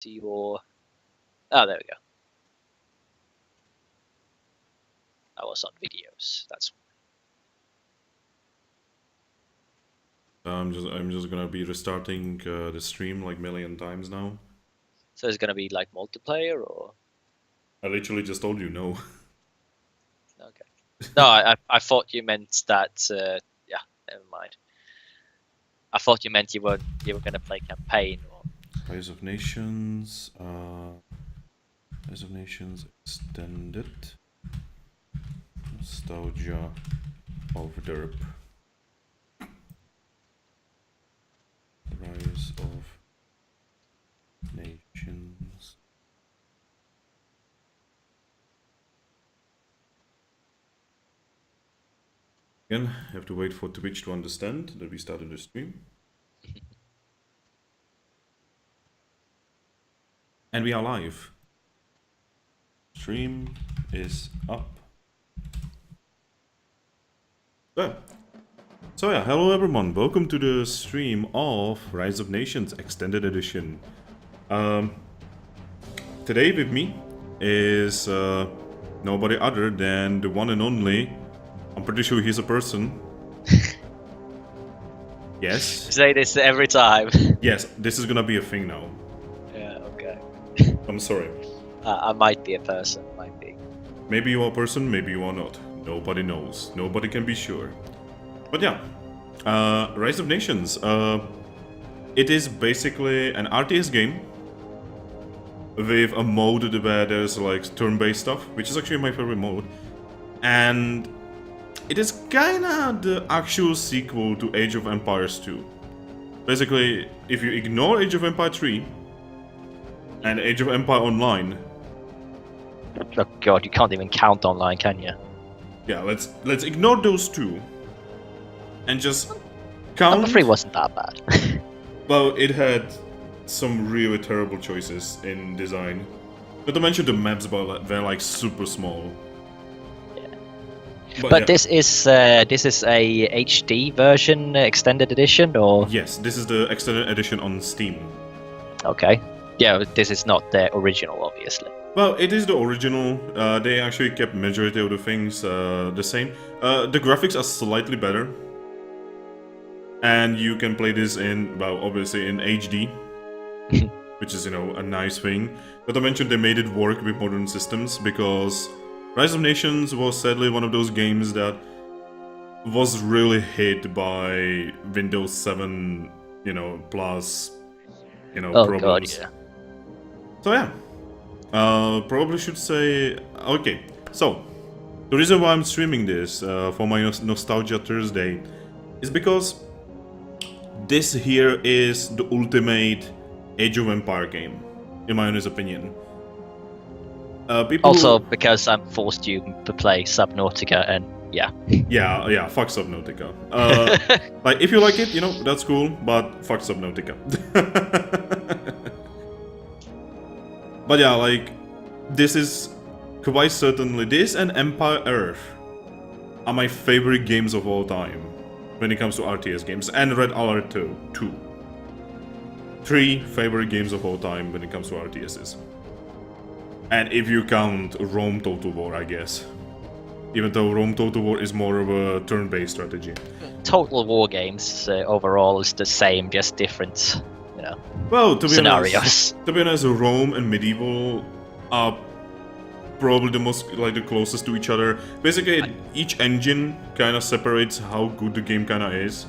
see your... Oh, there we go. I was on videos. That's I'm just gonna be restarting the stream like a million times now. so. It's gonna be like multiplayer or... I literally just told you no. Okay. No, I thought you meant that. Yeah, never mind. I thought you meant you were gonna play campaign or... Rise of Nations. Rise of Nations extended. Nostalgia of Derp. Rise of Nations. Again, I have to wait for Twitch to understand that we started the stream. And we are live. Stream is up. So yeah, hello everyone, welcome to the stream of Rise of Nations Extended Edition. Today with me is nobody other than the one and only, I'm pretty sure he's a person. Yes. Say this every time. Yes, this is gonna be a thing now. Yeah, okay. I'm sorry. I might be a person, might be. Maybe you are a person, maybe you are not. Nobody knows. Nobody can be sure. But yeah, Rise of Nations. It is basically an RTS game with a mode where there's like turn-based stuff, which is actually my favorite mode. And it is kinda the actual sequel to Age of Empires 2. Basically, if you ignore Age of Empire 3 and Age of Empire Online... Oh god, you can't even count online, can you? Yeah, let's ignore those two. And just count... Number 3 wasn't that bad. Well, it had some really terrible choices in design. Not to mention the maps, but they're like super small. Yeah. But yeah. This is a HD version, extended edition, or... Yes, this is the extended edition on Steam. Okay. Yeah, this is not the original, obviously. Well, it is the original. They actually kept majority of the things the same. The graphics are slightly better. And you can play this in, well, obviously in HD. Which is, you know, a nice thing. Not to mention they made it work with modern systems, because Rise of Nations was sadly one of those games that was really hit by Windows 7, you know, plus, you know, problems. God, yeah. So yeah. Probably should say... Okay, so the reason why I'm streaming this for my Nostalgia Thursday is because this here is the ultimate Age of Empire game, in my honest opinion. People... Also, because I'm forced you to play Subnautica, and yeah. Yeah, fuck Subnautica. Like, if you like it, you know, that's cool, but fuck Subnautica. But yeah, like, this is quite certainly, this and Empire Earth are my favorite games of all time when it comes to RTS games, and Red Alert 2. 3 favorite games of all time when it comes to RTSs. And if you count Rome Total War, I guess. Even though Rome Total War is more of a turn-based strategy. Total War games overall is the same, just different, you know, well, to be scenarios. Honest, to be honest, Rome and Medieval are probably the most, like, the closest to each other. Basically, each engine kind of separates how good the game kind of is.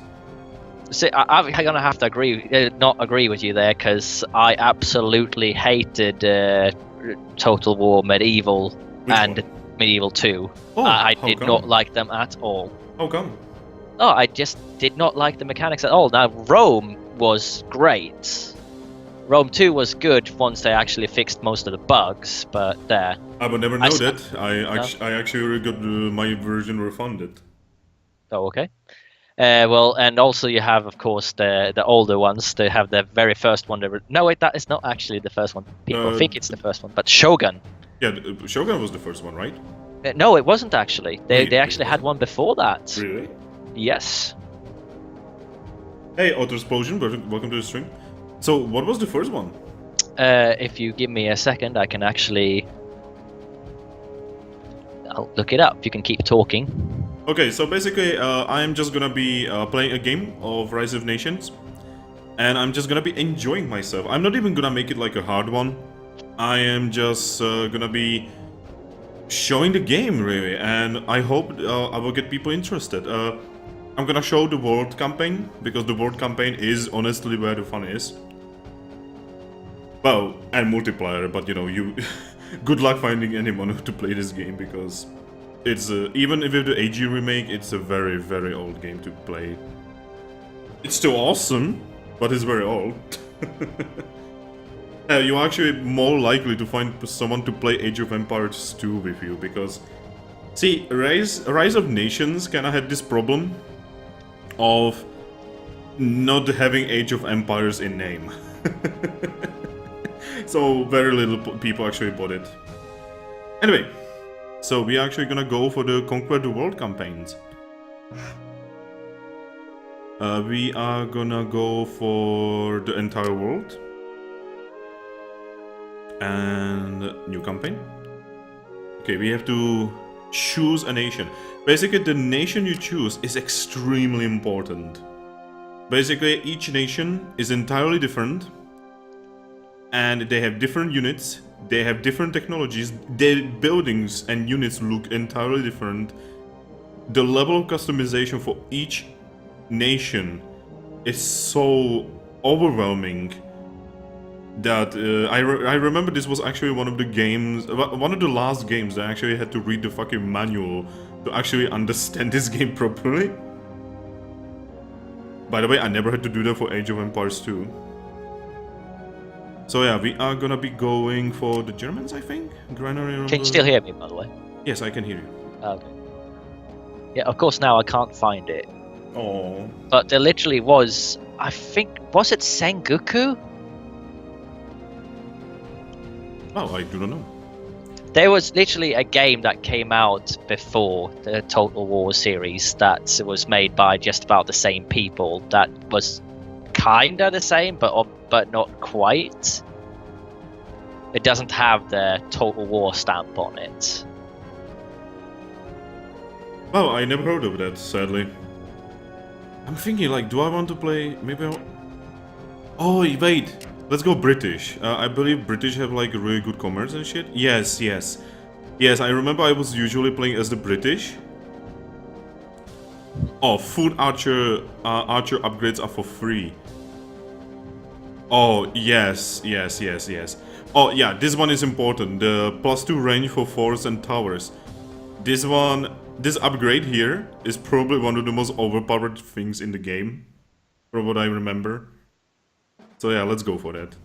See, I'm gonna have to not agree with you there, because I absolutely hated Total War Medieval and Medieval 2. Oh, I did not like them at all. How come? Oh, I just did not like the mechanics at all. Now, Rome was great. Rome 2 was good once they actually fixed most of the bugs, but there. I would never know that. I actually got my version refunded. Oh, okay. Well, and also you have, of course, the older ones. They have the very first one. No, wait, that is not actually the first one. People think it's the first one, but Shogun. Yeah, Shogun was the first one, right? No, it wasn't actually. They actually had one before that. Really? Yes. Hey, Autosplosion, welcome to the stream. So, what was the first one? If you give me a second, I can actually... I'll look it up. You can keep talking. Okay, so basically, I am just gonna be playing a game of Rise of Nations, and I'm just gonna be enjoying myself. I'm not even gonna make it like a hard one. I am just gonna be showing the game, really, and I hope I will get people interested. I'm gonna show the world campaign, because the world campaign is honestly where the fun is. Well, and multiplayer, but you know, you good luck finding anyone to play this game, because it's even if it's the AG remake, it's a very, very old game to play. It's still awesome, but it's very old. You're actually more likely to find someone to play Age of Empires 2 with you, because... See, Rise of Nations kinda had this problem of not having Age of Empires in name. So very little people actually bought it. Anyway, so we're actually gonna go for the Conquer the World campaigns. We are gonna go for the entire world. And new campaign. Okay, we have to choose a nation. Basically, the nation you choose is extremely important. Basically, each nation is entirely different. And they have different units, they have different technologies, their buildings and units look entirely different. The level of customization for each nation is so overwhelming that I remember this was actually one of the games, one of the last games that I actually had to read the fucking manual to actually understand this game properly. By the way, I never had to do that for Age of Empires 2. So yeah, we are gonna be going for the Germans, I think? Can you still hear me, by the way? Yes, I can hear you. Okay. Yeah, of course now I can't find it. Oh. But there literally was, I think, was it Sengoku? Oh, I do not know. There was literally a game that came out before the Total War series that was made by just about the same people that was kinda the same, but not quite. It doesn't have the Total War stamp on it. Oh, I never heard of that, sadly. I'm thinking, like, do I want to play... Maybe I'll... Oh, wait! Let's go British. I believe British have, like, really good commerce and shit. Yes, yes. Yes, I remember I was usually playing as the British. Oh, food archer upgrades are for free. Oh, yes, yes, yes, yes. Oh, yeah, this one is important. The +2 range for forts and towers. This upgrade here is probably one of the most overpowered things in the game, from what I remember. So yeah, let's go for that.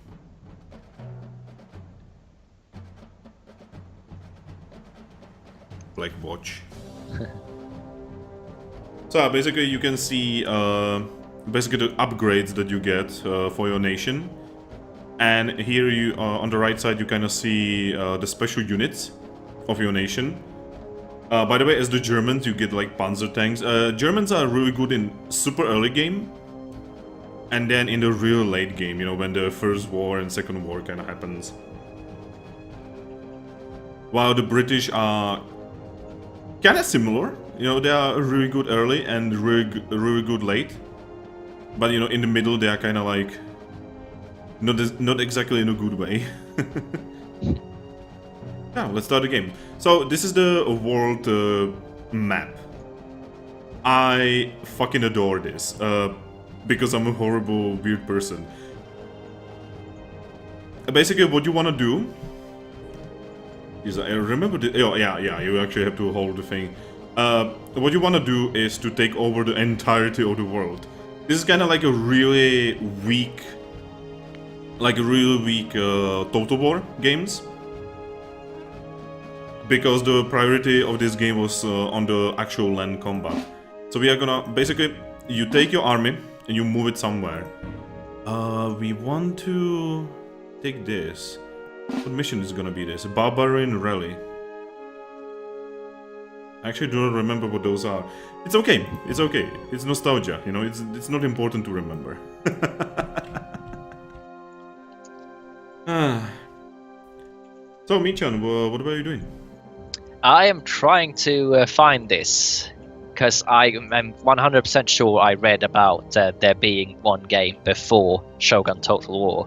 Black watch. So basically you can see basically the upgrades that you get for your nation. And here you on the right side you kind of see the special units of your nation. By the way, as the Germans, you get like panzer tanks. Germans are really good in super early game, and then in the real late game, you know, when the First War and Second War kind of happens. While the British are kind of similar, you know, they are really good early and really good late. But you know, in the middle, they are kind of like not exactly in a good way. Yeah, let's start the game. So this is the world map. I fucking adore this because I'm a horrible, weird person. Basically, what you want to do is, I remember the, oh yeah, you actually have to hold the thing. What you want to do is to take over the entirety of the world. This is kind of like a really weak, Total War games. Because the priority of this game was on the actual land combat. So we are gonna, basically, you take your army and you move it somewhere. We want to take this. What mission is gonna be this? Barbarian Rally. I actually do not remember what those are. It's okay, it's okay. It's nostalgia, you know, it's not important to remember. So, Michan, what are you doing? I am trying to find this because I am 100% sure I read about there being one game before Shogun Total War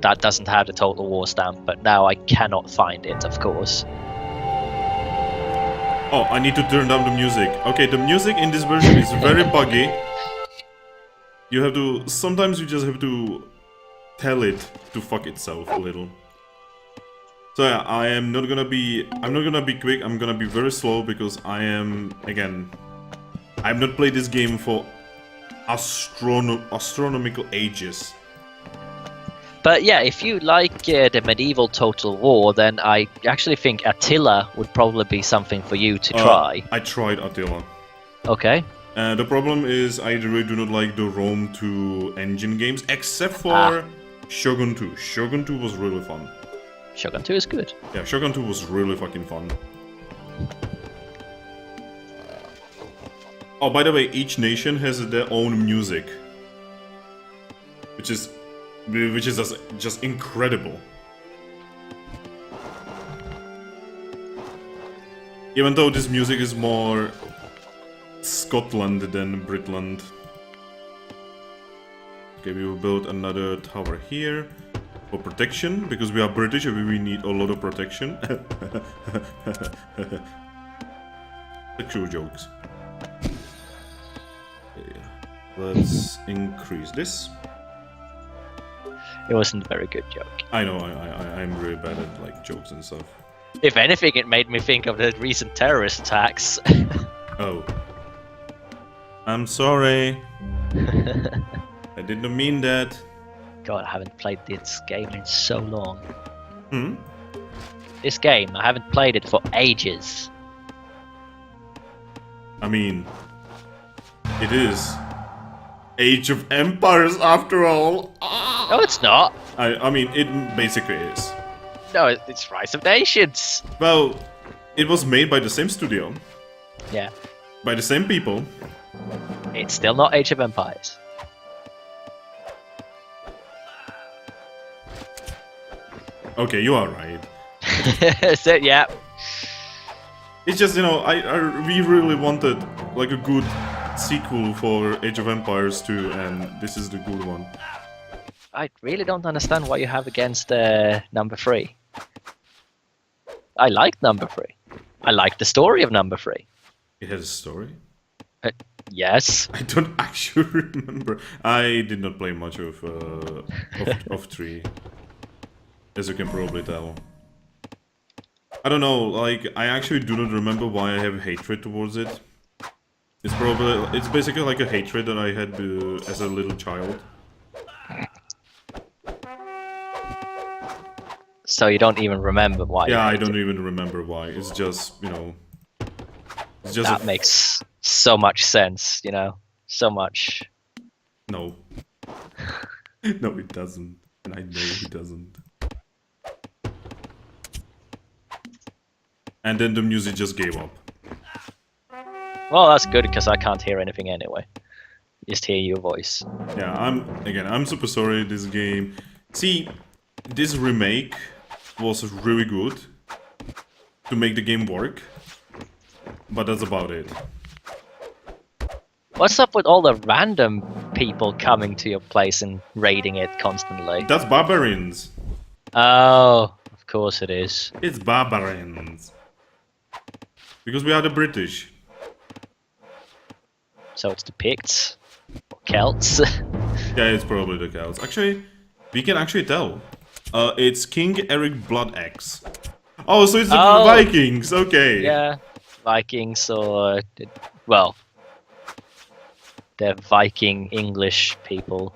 that doesn't have the Total War stamp, but now I cannot find it, of course. Oh, I need to turn down the music. Okay, the music in this version is very buggy. You have to... Sometimes you just have to tell it to fuck itself a little. So yeah, I'm not gonna be quick, I'm gonna be very slow because I am, again... I've not played this game for astronomical ages. But yeah, if you like the medieval Total War, then I actually think Attila would probably be something for you to try. I tried Attila. Okay. The problem is I really do not like the Rome 2 engine games, except for Shogun 2. Shogun 2 was really fun. Shogun 2 is good. Yeah, Shogun 2 was really fucking fun. Oh, by the way, each nation has their own music. Which is just incredible. Even though this music is more Scotland than Britland. Okay, we will build another tower here for protection, because we are British and we need a lot of protection. Sexual jokes. Okay, let's increase this. It wasn't a very good joke. I know, I'm really bad at like jokes and stuff. If anything, it made me think of the recent terrorist attacks. Oh. I'm sorry. I didn't mean that. God, I haven't played this game in so long. Hmm? This game, I haven't played it for ages. I mean, it is Age of Empires after all. No, it's not. I mean, it basically is. No, it's Rise of Nations. Well, it was made by the same studio, Yeah, by the same people. it's still not Age of Empires. Okay, you are right. So, yeah. It's just, you know, we really wanted like a good sequel for Age of Empires 2, and this is the good one. I really don't understand what you have against number 3. I like number 3. I like the story of number 3. It has a story? Yes. I don't actually remember. I did not play much of 3, as you can probably tell. I don't know, like, I actually do not remember why I have hatred towards it. It's basically like a hatred that I had as a little child. So you don't even remember why? Yeah, I don't even remember why. It's just, you know... It's just that makes so much sense, you know? So much. No. No, it doesn't. And I know it doesn't. And then the music just gave up. Well, that's good, because I can't hear anything anyway. Just hear your voice. Yeah, I'm super sorry, this game... See, this remake was really good to make the game work, but that's about it. What's up with all the random people coming to your place and raiding it constantly? That's barbarians. Oh, of course it is. It's barbarians. Because we are the British. So it's the Picts? Or Celts? Yeah, it's probably the Celts. Actually, we can actually tell. It's King Eric Bloodaxe. Oh, so it's the Vikings, okay. Yeah, Vikings or... well... they're Viking English people.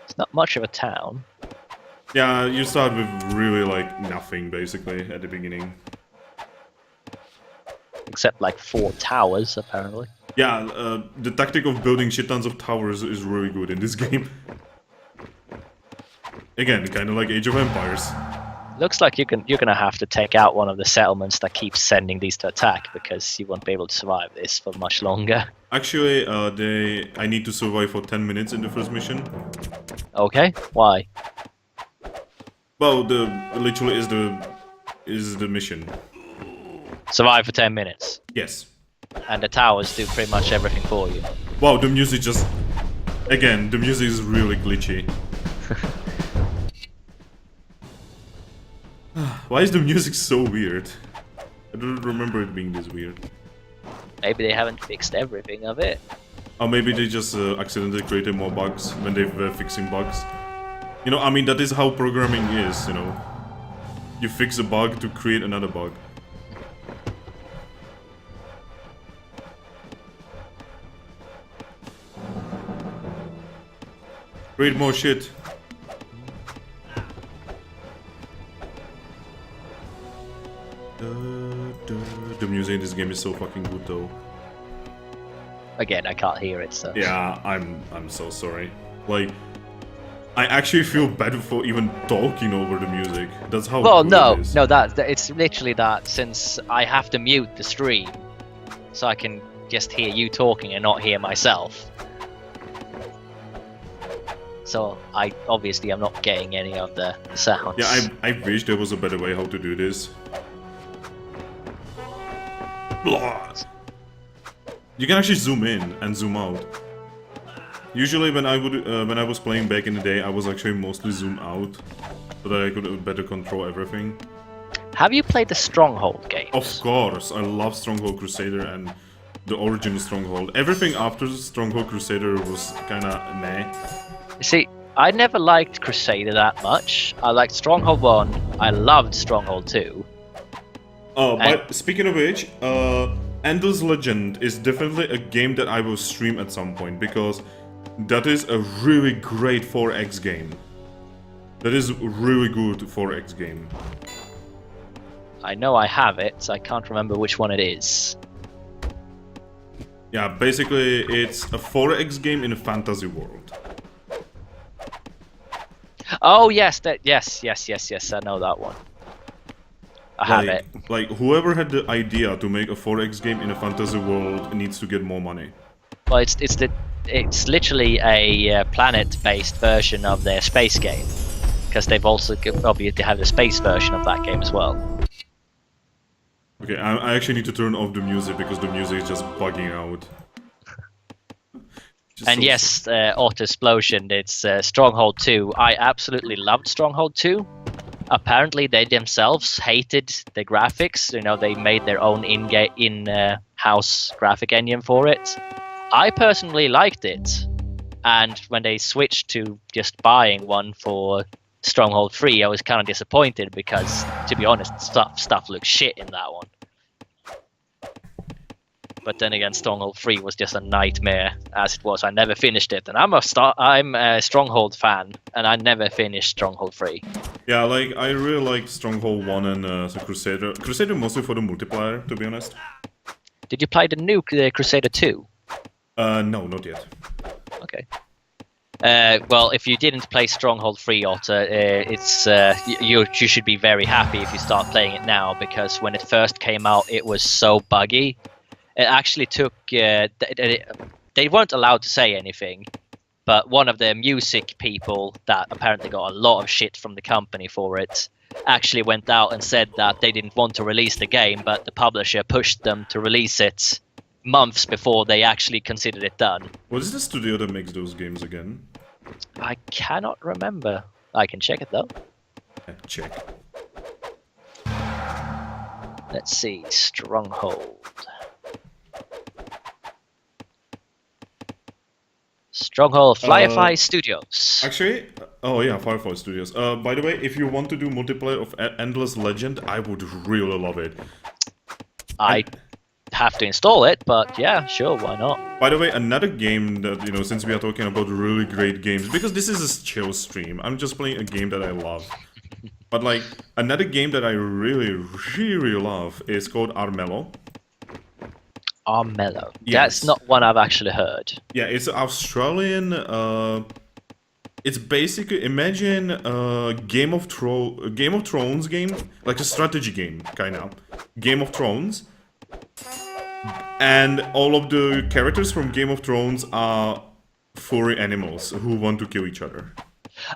It's not much of a town. Yeah, you start with really, like, nothing, basically, at the beginning. Except, like, 4 towers, apparently. Yeah, the tactic of building shit tons of towers is really good in this game. Again, kind of like Age of Empires. Looks like you're gonna have to take out one of the settlements that keeps sending these to attack, because you won't be able to survive this for much longer. Actually, I need to survive for 10 minutes in the first mission. Okay, why? Well, the literally is the mission. Survive for 10 minutes. Yes. And the towers do pretty much everything for you. Wow, the music just... Again, the music is really glitchy. Why is the music so weird? I don't remember it being this weird. Maybe they haven't fixed everything of it. Or maybe they just accidentally created more bugs when they were fixing bugs. You know, I mean, that is how programming is, you know. You fix a bug to create another bug. Create more shit. The music in this game is so fucking good though. Again, I can't hear it, so... Yeah, I'm so sorry. Like, I actually feel bad for even talking over the music. That's how Well, good no, it is. no, that it's literally that, since I have to mute the stream, so I can just hear you talking and not hear myself. So, obviously I'm not getting any of the sounds. Yeah, I wish there was a better way how to do this. Blah. You can actually zoom in and zoom out. Usually when I was playing back in the day, I was actually mostly zoom out, so that I could better control everything. Have you played the Stronghold games? Of course, I love Stronghold Crusader and the original Stronghold. Everything after Stronghold Crusader was kinda meh. You see, I never liked Crusader that much. I liked Stronghold 1, I loved Stronghold 2. Oh, but speaking of which, Endless Legend is definitely a game that I will stream at some point, because that is a really great 4X game. That is really good 4X game. I know I have it, so I can't remember which one it is. Yeah, basically it's a 4X game in a fantasy world. Oh yes, yes, I know that one. I have it. Like, whoever had the idea to make a 4X game in a fantasy world needs to get more money. Well, it's literally a planet-based version of their space game, because they've also obviously have a space version of that game as well. Okay, I actually need to turn off the music because the music is just bugging out. And yes, Auto Explosion, it's Stronghold 2. I absolutely loved Stronghold 2. Apparently they themselves hated the graphics. You know, they made their own in-house graphic engine for it. I personally liked it. And when they switched to just buying one for Stronghold 3, I was kind of disappointed because, to be honest, stuff looks shit in that one. But then again, Stronghold 3 was just a nightmare as it was. I never finished it, and I'm a Stronghold fan, and I never finished Stronghold 3. Yeah, like I really like Stronghold 1 and the Crusader. Crusader mostly for the multiplayer, to be honest. Did you play the new Crusader 2? No, not yet. Okay. Well, if you didn't play Stronghold 3, Otter, it's you should be very happy if you start playing it now, because when it first came out, it was so buggy. It actually took... they weren't allowed to say anything, but one of the music people that apparently got a lot of shit from the company for it actually went out and said that they didn't want to release the game, but the publisher pushed them to release it months before they actually considered it done. What is the studio that makes those games again? I cannot remember. I can check it though. Yeah, check. Let's see, Stronghold. Stronghold Firefly Studios. Actually, oh yeah, Firefly Studios. By the way, if you want to do multiplayer of Endless Legend, I would really love it. I have to install it, but yeah, sure, why not? By the way, another game that, you know, since we are talking about really great games, because this is a chill stream, I'm just playing a game that I love. But like, another game that I really, really love is called Armello. Armello. Yes. That's not one I've actually heard. Yeah, it's an Australian. It's basically, imagine a Game of Thrones game, like a strategy game, kind of. Game of Thrones, and all of the characters from Game of Thrones are furry animals who want to kill each other.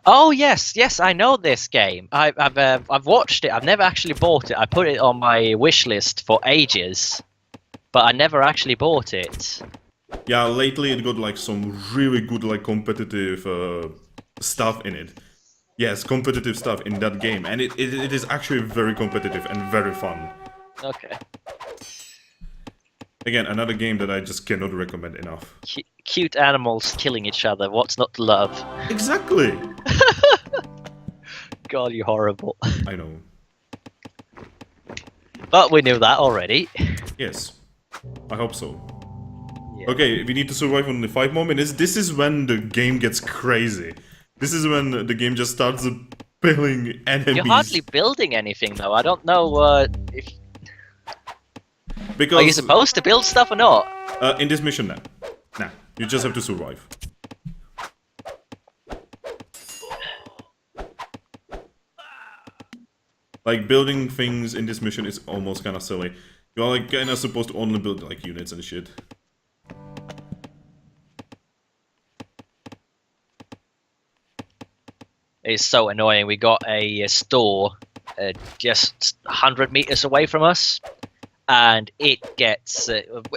Oh yes, I know this game. I've watched it. I've never actually bought it. I put it on my wish list for ages, but I never actually bought it. Yeah, lately it got like some really good like competitive stuff in it. Yes, competitive stuff in that game, and it is actually very competitive and very fun. Okay. Again, another game that I just cannot recommend enough. Cute animals killing each other. What's not to love? Exactly. God, you're horrible. I know. But we knew that already. Yes, I hope so. Yeah. Okay, we need to survive only 5 more minutes. This is when the game gets crazy. This is when the game just starts killing enemies. You're hardly building anything though. I don't know if... Because Are you supposed to build stuff or not? in this mission, nah, you just have to survive. Like, building things in this mission is almost kind of silly. You're like kind of supposed to only build like units and shit. It's so annoying. We got a store just 100 meters away from us, and it gets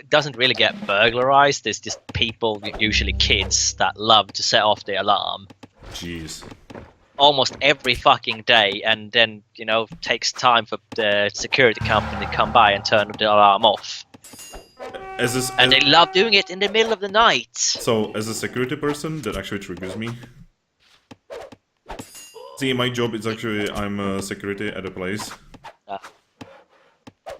doesn't really get burglarized. There's just people, usually kids, that love to set off the alarm. Jeez. Almost every fucking day, and then, you know, takes time for the security company to come by and turn the alarm off. And they love doing it in the middle of the night. So, as a security person, that actually triggers me. See, my job is actually, I'm a security at a place.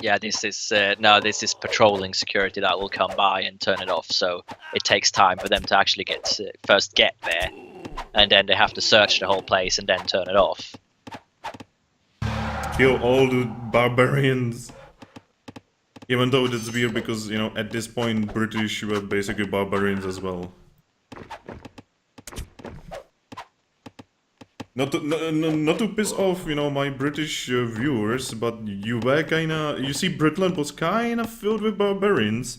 Yeah, this is patrolling security that will come by and turn it off, so it takes time for them to actually first get there. And then they have to search the whole place and then turn it off. Kill all the barbarians. Even though that's weird because, you know, at this point British were basically barbarians as well. Not to piss off, you know, my British viewers, but you see Britland was kinda filled with barbarians.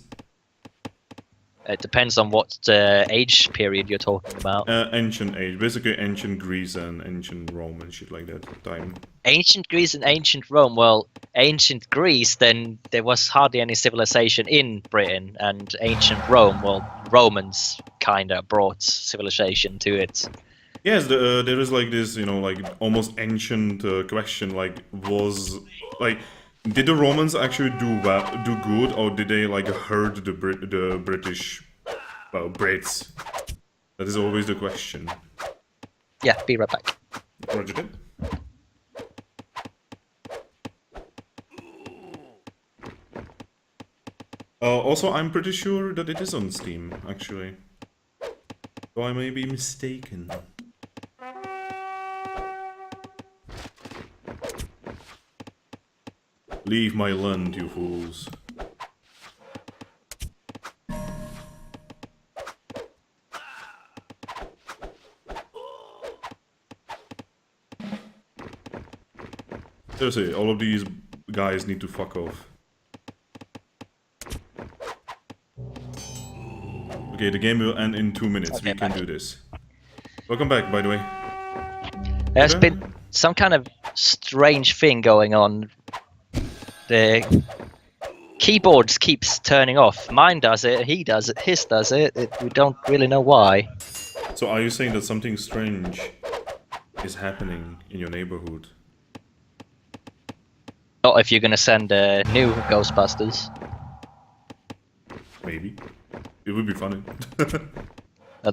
It depends on what age period you're talking about. Ancient age, basically ancient Greece and ancient Rome and shit like that time. Ancient Greece and ancient Rome. Well, ancient Greece, then there was hardly any civilization in Britain, and ancient Rome, well, Romans kinda brought civilization to it. Yes, there is like this, you know, like almost ancient question, like did the Romans actually do good, or did they like hurt the British, Brits? That is always the question. Yeah, be right back. Roger that. Also, I'm pretty sure that it is on Steam, actually. So I may be mistaken. Leave my land, you fools. Seriously, all of these guys need to fuck off. Okay, the game will end in 2 minutes. We can do this. Welcome back, by the way. There's been some kind of strange thing going on. The keyboard keeps turning off. Mine does it, he does it, his does it. We don't really know why. So are you saying that something strange is happening in your neighborhood? Not if you're gonna send new Ghostbusters. Maybe. It would be funny.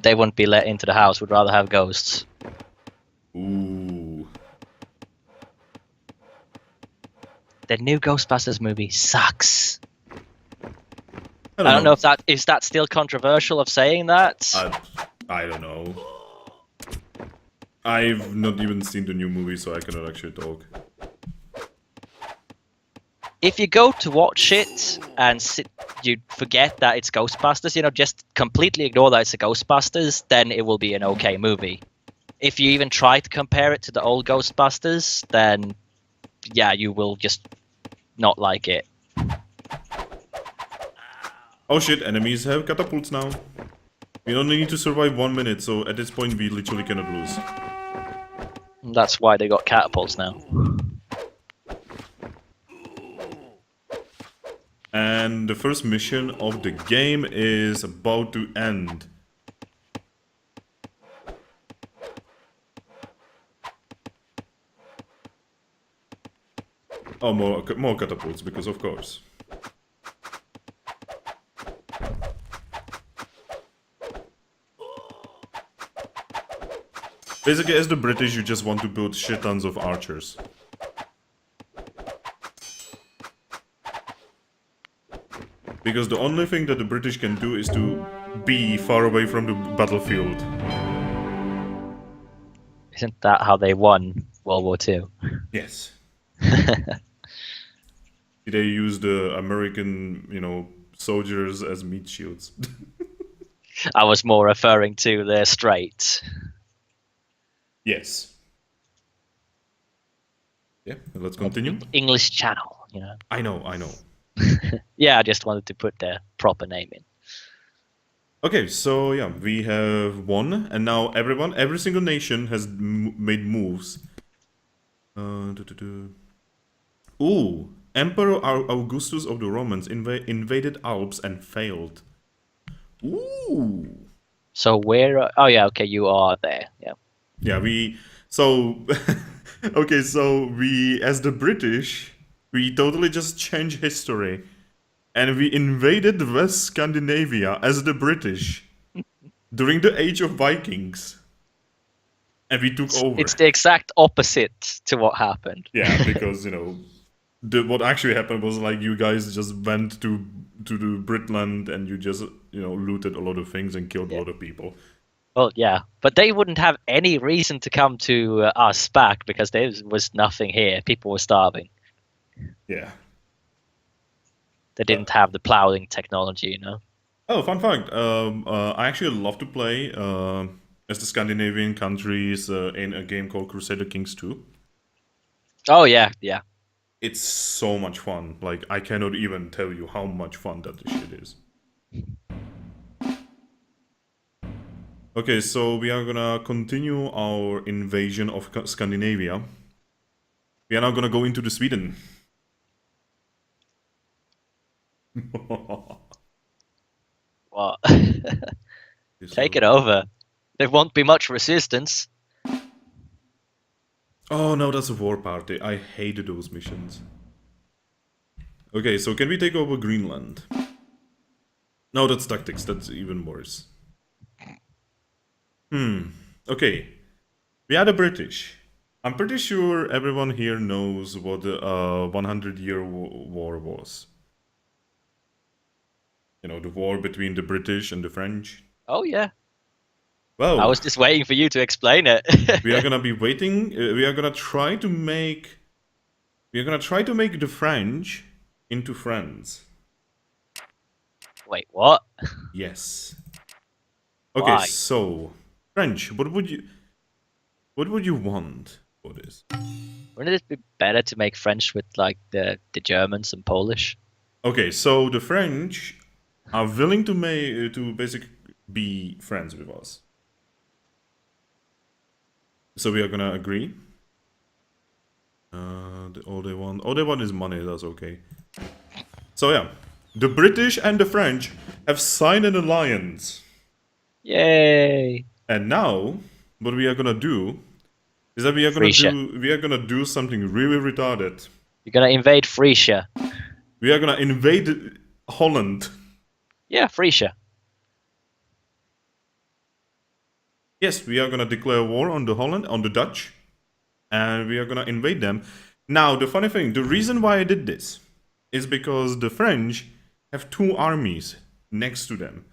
They wouldn't be let into the house, would rather have ghosts. Ooh. The new Ghostbusters movie sucks. I don't know if that is still controversial of saying that. I don't know. I've not even seen the new movie, so I cannot actually talk. If you go to watch it and you forget that it's Ghostbusters, you know, just completely ignore that it's a Ghostbusters, then it will be an okay movie. If you even try to compare it to the old Ghostbusters, then yeah, you will just not like it. Oh shit, enemies have catapults now. We only need to survive 1 minute, so at this point we literally cannot lose. That's why they got catapults now. And the first mission of the game is about to end. Oh, more catapults, because of course. Basically, as the British, you just want to build shit tons of archers. Because the only thing that the British can do is to be far away from the battlefield. Isn't that how they won World War II? Yes. They use the American, soldiers as meat shields. I was more referring to the Strait. Yes. Yeah, let's continue. English Channel, I know. Yeah, I just wanted to put the proper name in. Okay, so yeah, we have won, and now every single nation has made moves. Ooh, Emperor Augustus of the Romans invaded Alps and failed. Ooh. So where? Oh yeah, okay, you are there. Yeah. Yeah, okay, so we, as the British, we totally just changed history. And we invaded West Scandinavia as the British during the Age of Vikings. And we took over. It's the exact opposite to what happened. Yeah, because, what actually happened was like you guys just went to the Britland and you just, looted a lot of things and killed a lot of people. Well, yeah, but they wouldn't have any reason to come to us back because there was nothing here. People were starving. Yeah. They didn't have the plowing technology, Oh, fun fact. I actually love to play as the Scandinavian countries in a game called Crusader Kings 2. Oh, yeah. It's so much fun. Like, I cannot even tell you how much fun that shit is. Okay, so we are gonna continue our invasion of Scandinavia. We are now gonna go into Sweden. What? Take it over. There won't be much resistance. Oh no, that's a war party. I hated those missions. Okay, so can we take over Greenland? No, that's tactics. That's even worse. Okay. We are the British. I'm pretty sure everyone here knows what the 100-year war was. The war between the British and the French. Oh, yeah. Well, I was just waiting for you to explain it. we are gonna be waiting. We are gonna try to make the French into friends. Wait, what? Yes. Okay, Why? so French. What would you want for this? Wouldn't it be better to make French with like the Germans and Polish? Okay, so the French are willing to basically be friends with us. So we are gonna agree. All they want is money. That's okay. So yeah, the British and the French have signed an alliance. Yay! And now, what we are gonna do is that we are gonna do something really retarded. You're gonna invade Frisia. We are gonna invade Holland. Yeah, Frisia. Yes, we are gonna declare war on the Dutch, and we are gonna invade them. Now, the funny thing, the reason why I did this is because the French have two armies next to them.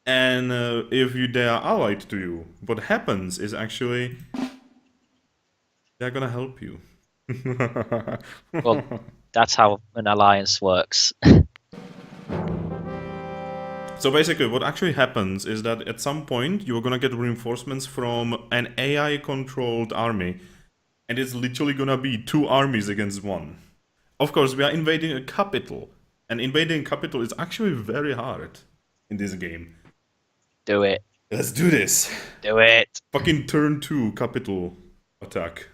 And if they are allied to you, what happens is actually they're gonna help you. Well, that's how an alliance works. So basically, what actually happens is that at some point you're gonna get reinforcements from an AI-controlled army, and it's literally gonna be two armies against one. Of course, we are invading a capital, and invading a capital is actually very hard in this game. Do it. Let's do this. Do it. Fucking turn 2 capital. attack.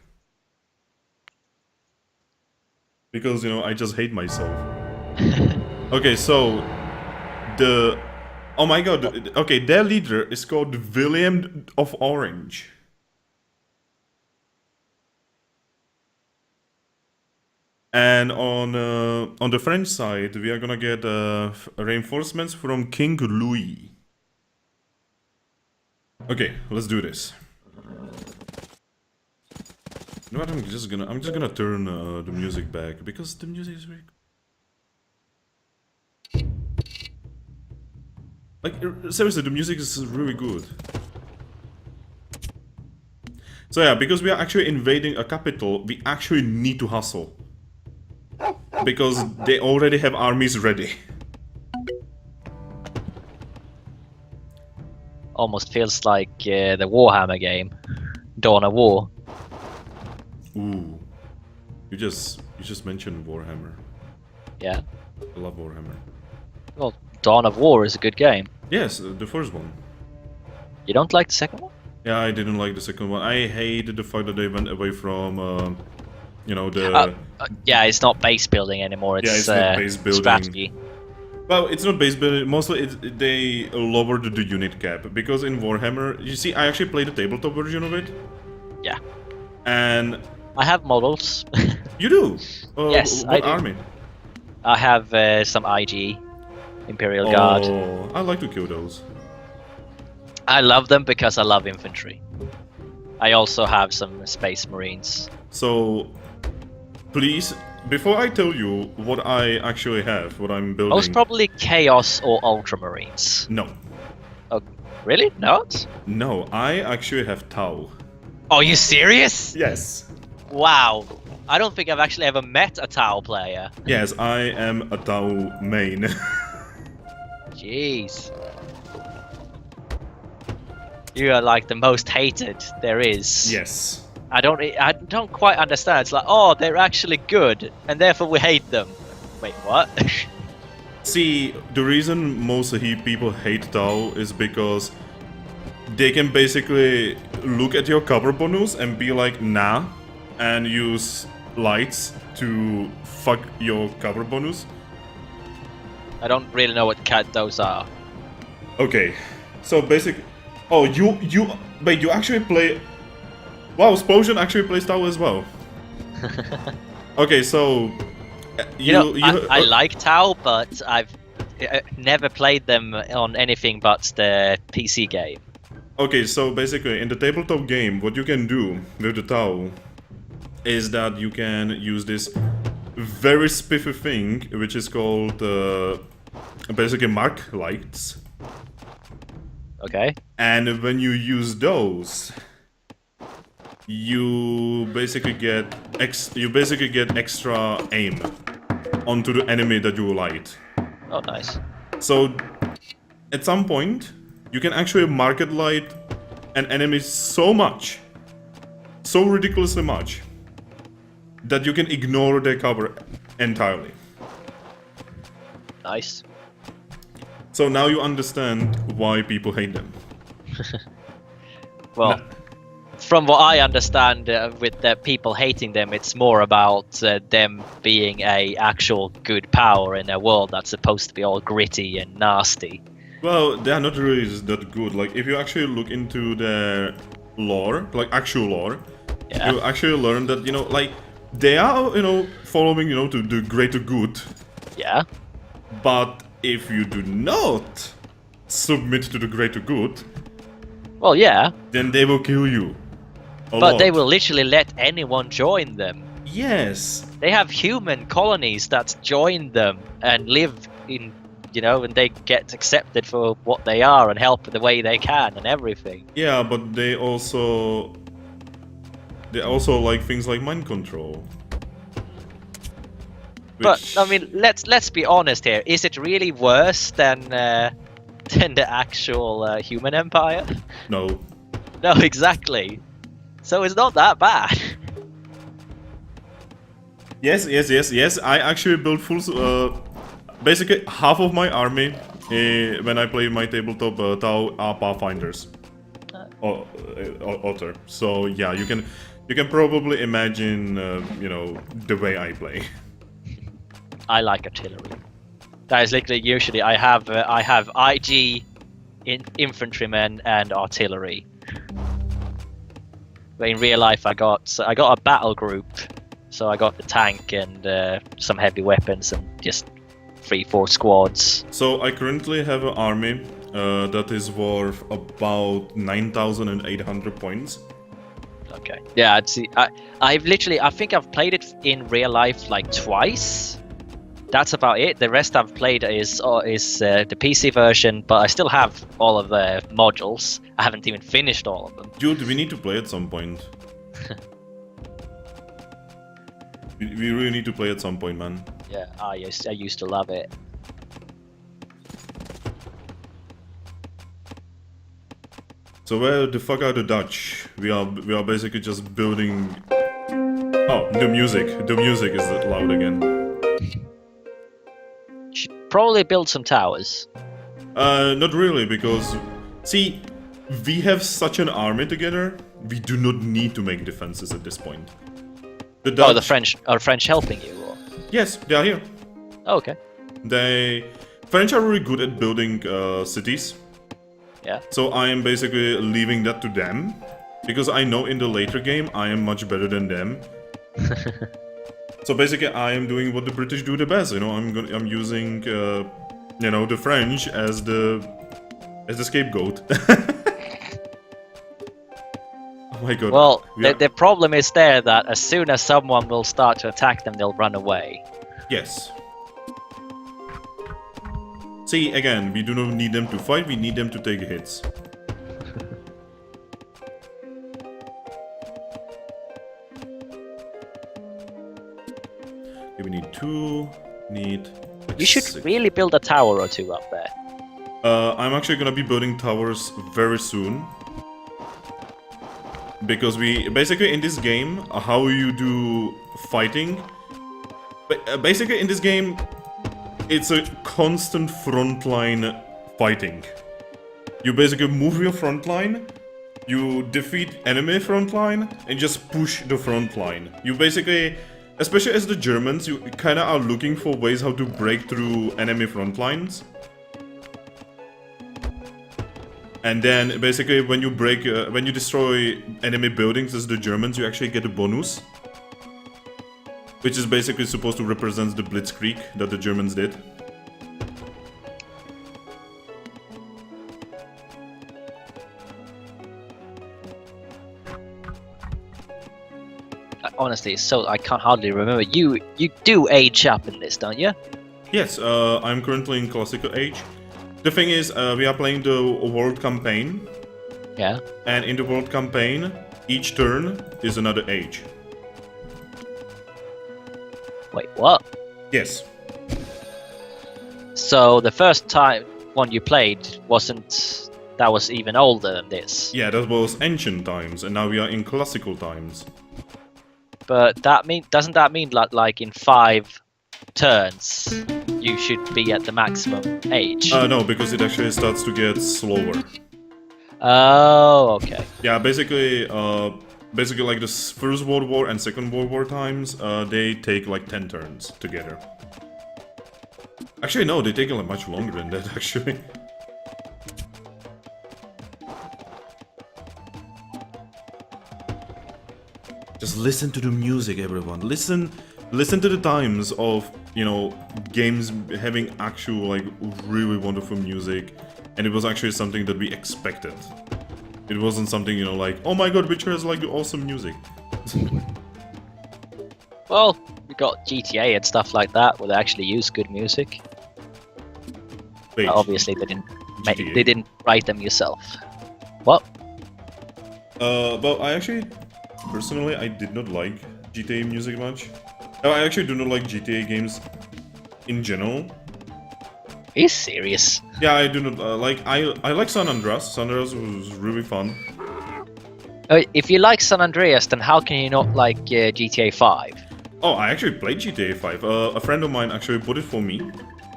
Because, you know, I just hate myself. Okay, so the... Oh my god, okay, their leader is called William of Orange. And on the French side, we are gonna get reinforcements from King Louis. Okay, let's do this. You know what? I'm just gonna turn the music back because the music is very. Like seriously, the music is really good. So yeah, because we are actually invading a capital, we actually need to hustle. Because they already have armies ready. Almost feels like the Warhammer game, Dawn of War. Ooh, you just mentioned Warhammer. Yeah. I love Warhammer. Well, Dawn of War is a good game. Yes, the first one. You don't like the second one? Yeah, I didn't like the second one. I hated the fact that they went away from, you know, the... yeah, it's not base building anymore. It's not base building. Strategy. Well, it's not base building. Mostly, they lowered the unit cap because in Warhammer, you see, I actually played the tabletop version of it. Yeah. And I have models. you do? Yes, what I do. army? I have some IG, Imperial Guard. Oh, I like to kill those. I love them because I love infantry. I also have some Space Marines. So, please, before I tell you what I actually have, what I'm building... Most probably Chaos or Ultramarines. No. Oh, really? Not? No, I actually have Tau. Are you serious? Yes. Wow. I don't think I've actually ever met a Tau player. Yes, I am a Tau main. Jeez. You are like the most hated there is. Yes. I don't quite understand. It's like, oh, they're actually good, and therefore we hate them. Wait, what? See, the reason most people hate Tau is because they can basically look at your cover bonus and be like, nah, and use lights to fuck your cover bonus. I don't really know what those are. Okay, so basically... Oh, wait, you actually play... Wow, Splosion actually plays Tau as well. Okay, so... I like Tau, but I've never played them on anything but the PC game. Okay, so basically, in the tabletop game, what you can do with the Tau is that you can use this very spiffy thing, which is called basically mark lights. Okay. And when you use those, you basically get extra aim onto the enemy that you light. Oh, nice. So, at some point, you can actually market light an enemy so much, so ridiculously much, that you can ignore their cover entirely. Nice. So now you understand why people hate them. Well, from what I understand, with the people hating them, it's more about them being a actual good power in a world that's supposed to be all gritty and nasty. Well, they are not really that good. Like, if you actually look into their lore, like actual lore, Yeah. you actually learn that, you know, like, they are, you know, following, you know, to the greater good. Yeah. But if you do not submit to the greater good, Well, yeah. then they will kill you. But they will literally let anyone join them. Yes. They have human colonies that join them and live in, you know, and they get accepted for what they are and help the way they can and everything. Yeah, but they also like things like mind control. But I mean, let's be honest here. Is it really worse than the actual human empire? No. No, exactly. So it's not that bad. Yes. I actually built full. Basically, half of my army when I play my tabletop Tau are Pathfinders. author. So yeah, you can probably imagine, you know, the way I play. I like artillery. That is literally usually I have IG, infantrymen, and artillery. But in real life, I got a battle group, so I got the tank and some heavy weapons and just 3-4 squads. So I currently have an army that is worth about 9,800 points. Okay. Yeah, I'd see. I think I've played it in real life like twice. That's about it. The rest I've played is the PC version, but I still have all of the modules. I haven't even finished all of them. Dude, we need to play at some point. we really need to play at some point, man. Yeah, I used to love it. So where the fuck are the Dutch? We are basically just building. Oh, the music is loud again. Should probably build some towers. Not really, because see, we have such an army together. We do not need to make defenses at this point. The Dutch, the French are French helping you? Or? Yes, they are here. Oh, okay. French are really good at building cities. Yeah. So I am basically leaving that to them, because I know in the later game I am much better than them. So basically I am doing what the British do the best. You know, I'm using you know, the French as the scapegoat. Oh my god. Well, the problem is there that as soon as someone will start to attack them, they'll run away. Yes. See, again, we do not need them to fight, we need them to take hits. Okay, we need 2, like You should 6. really build a tower or 2 up there. I'm actually gonna be building towers very soon. Because we basically in this game, how you do fighting. Basically in this game, it's a constant frontline fighting. You basically move your frontline, you defeat enemy frontline, and just push the frontline. You basically, especially as the Germans, you kinda are looking for ways how to break through enemy frontlines. And then basically when you when you destroy enemy buildings as the Germans, you actually get a bonus. Which is basically supposed to represent the blitzkrieg that the Germans did. Honestly, so I can't hardly remember. You do age up in this, don't you? Yes, I'm currently in classical age. The thing is, we are playing the world campaign. Yeah. And in the world campaign, each turn is another age. Wait, what? Yes. So the first one you played that was even older than this. Yeah, that was ancient times, and now we are in classical times. But doesn't that mean like in 5 turns you should be at the maximum age? No, because it actually starts to get slower. Oh, okay. Yeah, basically like the First World War and Second World War times, they take like 10 turns together. Actually, no, they take like much longer than that, actually. Just listen to the music, everyone. Listen to the times of, you know, games having actual, like, really wonderful music. And it was actually something that we expected. It wasn't something, you know, like, oh my god, Witcher has, like, awesome music. Well, we got GTA and stuff like that where they actually use good music. Wait, obviously, they didn't write them yourself. What? Well, I actually, personally, I did not like GTA music much. I actually do not like GTA games in general. Are you serious? Yeah, I do not like. I like San Andreas. San Andreas was really fun. If you like San Andreas, then how can you not like GTA 5? Oh, I actually played GTA 5. A friend of mine actually bought it for me.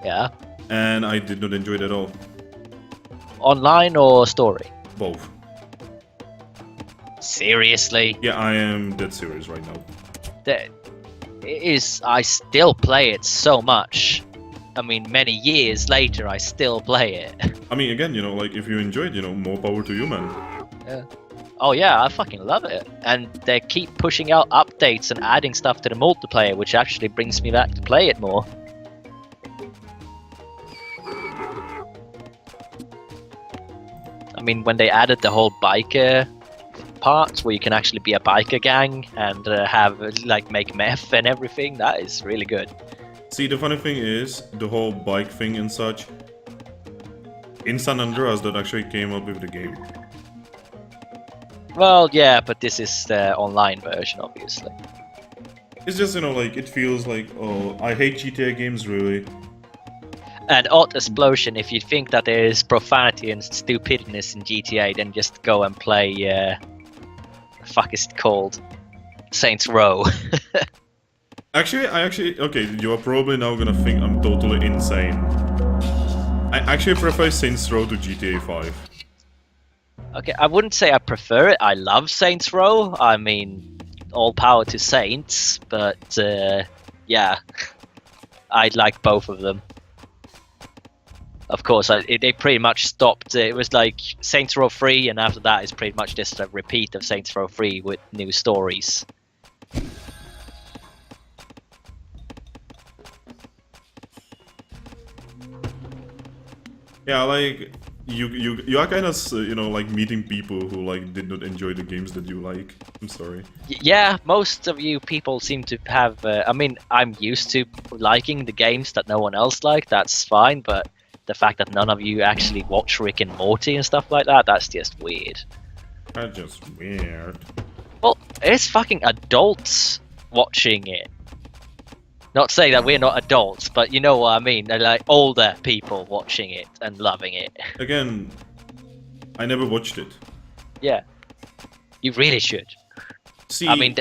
Yeah. And I did not enjoy it at all. Online or story? Both. Seriously? Yeah, I am dead serious right now. I still play it so much. I mean, many years later, I still play it. I mean, again, like, if you enjoy it, more power to you, man. Yeah. Oh yeah, I fucking love it. And they keep pushing out updates and adding stuff to the multiplayer, which actually brings me back to play it more. I mean, when they added the whole biker part, where you can actually be a biker gang and have, like, make meth and everything, that is really good. See, the funny thing is, the whole bike thing and such, in San Andreas, that actually came up with the game. Well, yeah, but this is the online version, obviously. It's just, like, it feels like, oh, I hate GTA games, really. And odd explosion, if you think that there is profanity and stupidness in GTA, then just go and play, what the fuck is it called? Saints Row. Okay, you are probably now gonna think I'm totally insane. I actually prefer Saints Row to GTA 5. Okay, I wouldn't say I prefer it. I love Saints Row. I mean, all power to Saints, but yeah, I like both of them. Of course, they pretty much stopped. It was like Saints Row 3, and after that, it's pretty much just a repeat of Saints Row 3 with new stories. Yeah, like you are kind of like meeting people who like did not enjoy the games that you like. I'm sorry. Yeah, most of you people seem to have. I mean, I'm used to liking the games that no one else liked. That's fine, but the fact that none of you actually watch Rick and Morty and stuff like that—that's just weird. That's just weird. Well, it's fucking adults watching it. Not saying that we're not adults, but you know what I mean. They're like older people watching it and loving it. Again, I never watched it. Yeah, you really should. See, I mean,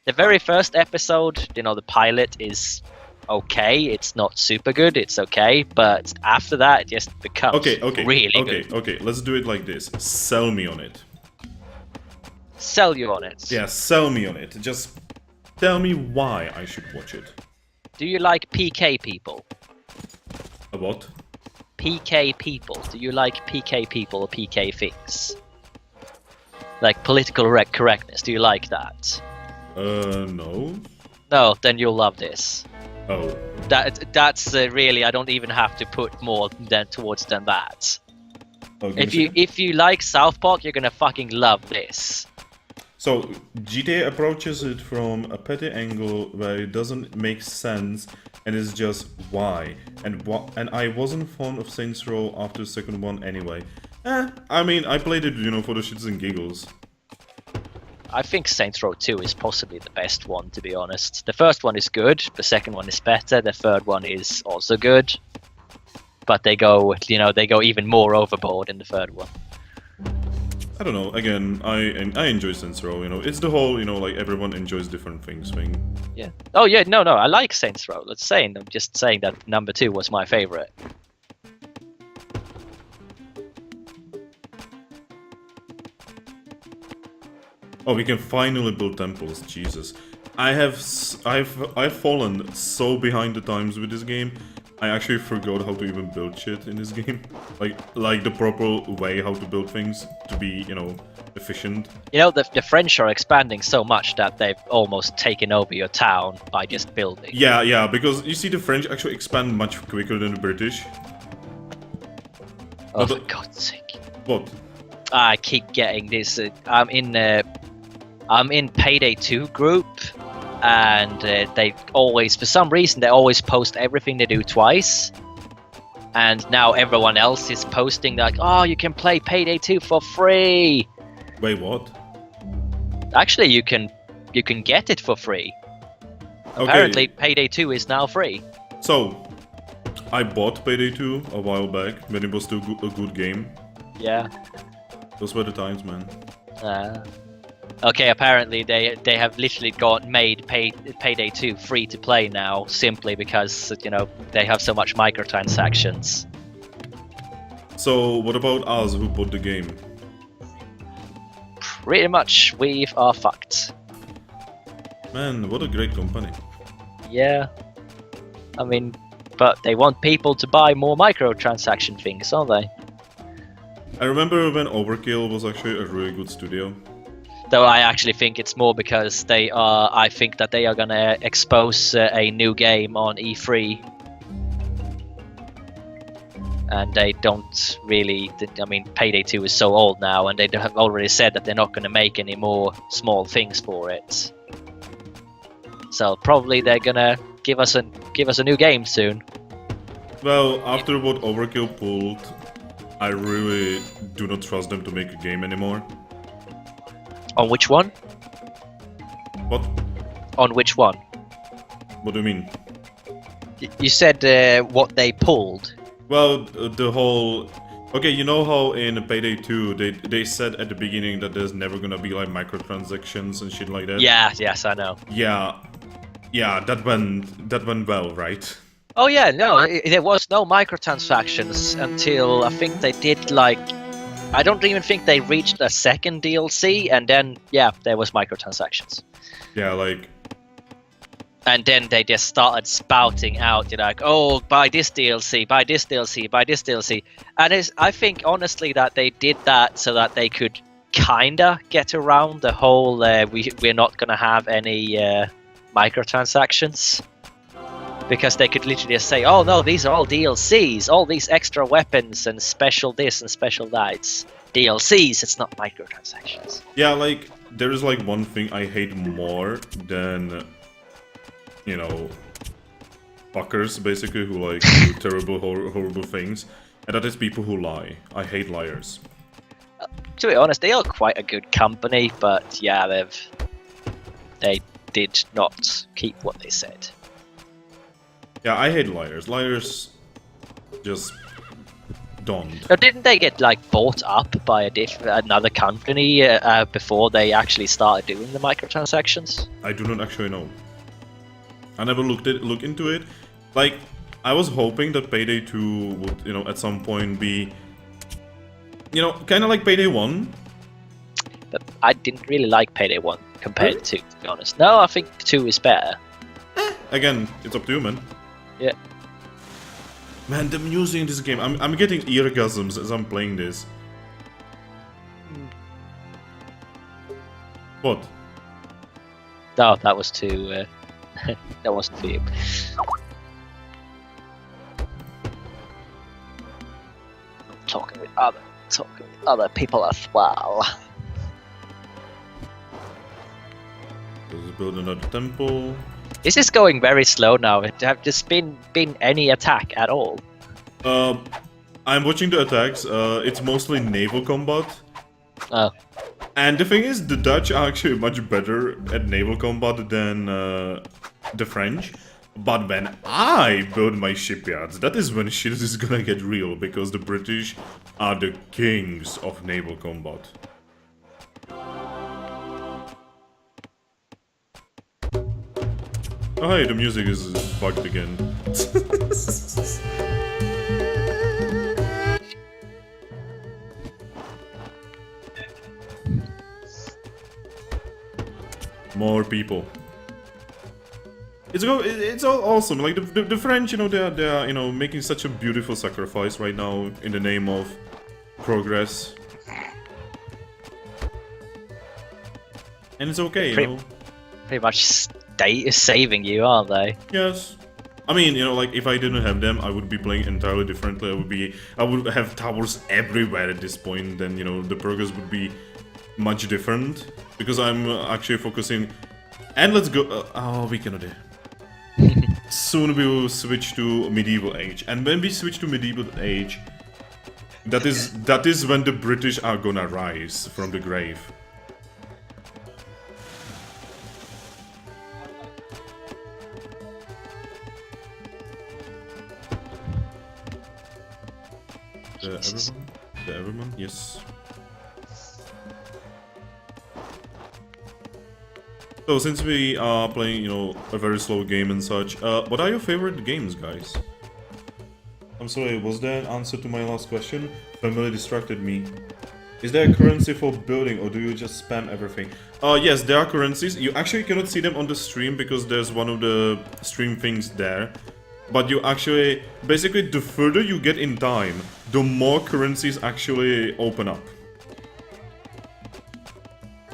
the very first episode, the pilot is okay. It's not super good. It's okay, but after that, it just becomes really good. Okay. Let's do it like this. Sell me on it. Sell you on it. Yeah, sell me on it. Just tell me why I should watch it. Do you like PK people? A what? PK people. Do you like PK people or PK things? Like political correctness. Do you like that? No. No, then you'll love this. Oh. That's really. I don't even have to put more towards than that. Oh, if you like South Park, you're gonna fucking love this. So, GTA approaches it from a petty angle where it doesn't make sense and it's just why. And I wasn't fond of Saints Row after the second one anyway. I mean, I played it, for the shits and giggles. I think Saints Row 2 is possibly the best one, to be honest. The first one is good, the second one is better, the third one is also good. But they go even more overboard in the third one. I don't know, again, I enjoy Saints Row, it's the whole, like everyone enjoys different things thing. Yeah. Oh yeah, no, I like Saints Row. I'm just saying that number 2 was my favorite. Oh, we can finally build temples, Jesus. I've fallen so behind the times with this game. I actually forgot how to even build shit in this game. Like the proper way how to build things to be, efficient. The French are expanding so much that they've almost taken over your town by just building. Yeah, because you see the French actually expand much quicker than the British. Oh, for God's sake. What? I keep getting this. I'm in Payday 2 group. And they always, for some reason, they always post everything they do twice. And now everyone else is posting like, oh, you can play Payday 2 for free. Wait, what? Actually, you can get it for free. Okay. Apparently, Payday 2 is now free. So, I bought Payday 2 a while back when it was still a good game. Yeah. Those were the times, man. Okay, apparently they have literally made Payday 2 free to play now, simply because, they have so much microtransactions. So, what about us who bought the game? pretty much we are fucked. Man, what a great company. Yeah. I mean, but they want people to buy more microtransaction things, don't they? I remember when Overkill was actually a really good studio. Though I actually think it's more because they are. I think that they are gonna expose a new game on E3, and they don't really. I mean, Payday 2 is so old now, and they have already said that they're not gonna make any more small things for it. So probably they're gonna give us a new game soon. Well, after what Overkill pulled, I really do not trust them to make a game anymore. On which one? What? On which one? What do you mean? You said what they pulled. Well, the whole... Okay, you know how in Payday 2 they said at the beginning that there's never gonna be like microtransactions and shit like that? Yeah, yes, I know. Yeah, that went well, right? Oh yeah, no, there was no microtransactions until I think they did like... I don't even think they reached a second DLC, and then, yeah, there was microtransactions. Yeah, like... And then they just started spouting out, you're like, oh, buy this DLC, buy this DLC, buy this DLC. And I think, honestly, that they did that so that they could kinda get around the whole, we're not gonna have any microtransactions. Because they could literally just say, oh no, these are all DLCs, all these extra weapons and special this and special that. It's DLCs, it's not microtransactions. Yeah, like, there is like one thing I hate more than, you know, fuckers, basically, who like do terrible, horrible things. And that is people who lie. I hate liars. To be honest, they are quite a good company, but yeah, they did not keep what they said. Yeah, I hate liars. Liars just don't. Now, didn't they get like bought up by another company before they actually started doing the microtransactions? I do not actually know. I never look into it. Like, I was hoping that Payday 2 would, you know, at some point be, you know, kind of like Payday 1. But I didn't really like Payday 1 compared to be honest. No, I think 2 is better. Again, it's up to you, man. Yeah. Man, the music in this game, I'm getting eargasms as I'm playing this. What? No, that was too... that wasn't for you. I'm talking with other people as well. Let's build another temple. This is going very slow now. Have just been any attack at all? I'm watching the attacks. It's mostly naval combat. Oh. And the thing is, the Dutch are actually much better at naval combat than the French. But when I build my shipyards, that is when shit is gonna get real, because the British are the kings of naval combat. Oh hey, the music is bugged again. More people. It's all awesome. Like the French, you know, they are you know making such a beautiful sacrifice right now in the name of progress. And it's okay, you know. Pretty much state is saving you, aren't they? Yes. I mean, you know, like if I didn't have them, I would be playing entirely differently. I would have towers everywhere at this point. Then, you know, the progress would be much different, because I'm actually focusing. And let's go. Oh, we cannot do. Soon we will switch to medieval age, and when we switch to medieval age, that is when the British are gonna rise from the grave. The Everyman? Yes. So since we are playing, you know, a very slow game and such, what are your favorite games, guys? I'm sorry, was that an answer to my last question? Family distracted me. Is there a currency for building, or do you just spam everything? Yes, there are currencies. You actually cannot see them on the stream because there's one of the stream things there. But you actually, basically, the further you get in time, the more currencies actually open up.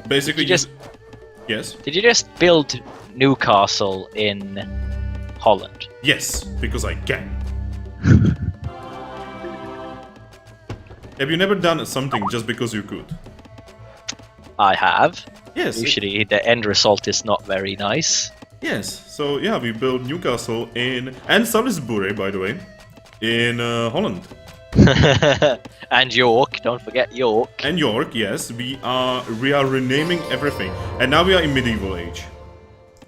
Basically, yes? Did you just build Newcastle in Holland? Yes, because I can. Have you never done something just because you could? I have. Yes. Usually the end result is not very nice. Yes, so yeah, we built Newcastle and Salisbury, by the way, in Holland. And York, don't forget York. And York, yes, we are renaming everything. And now we are in medieval age.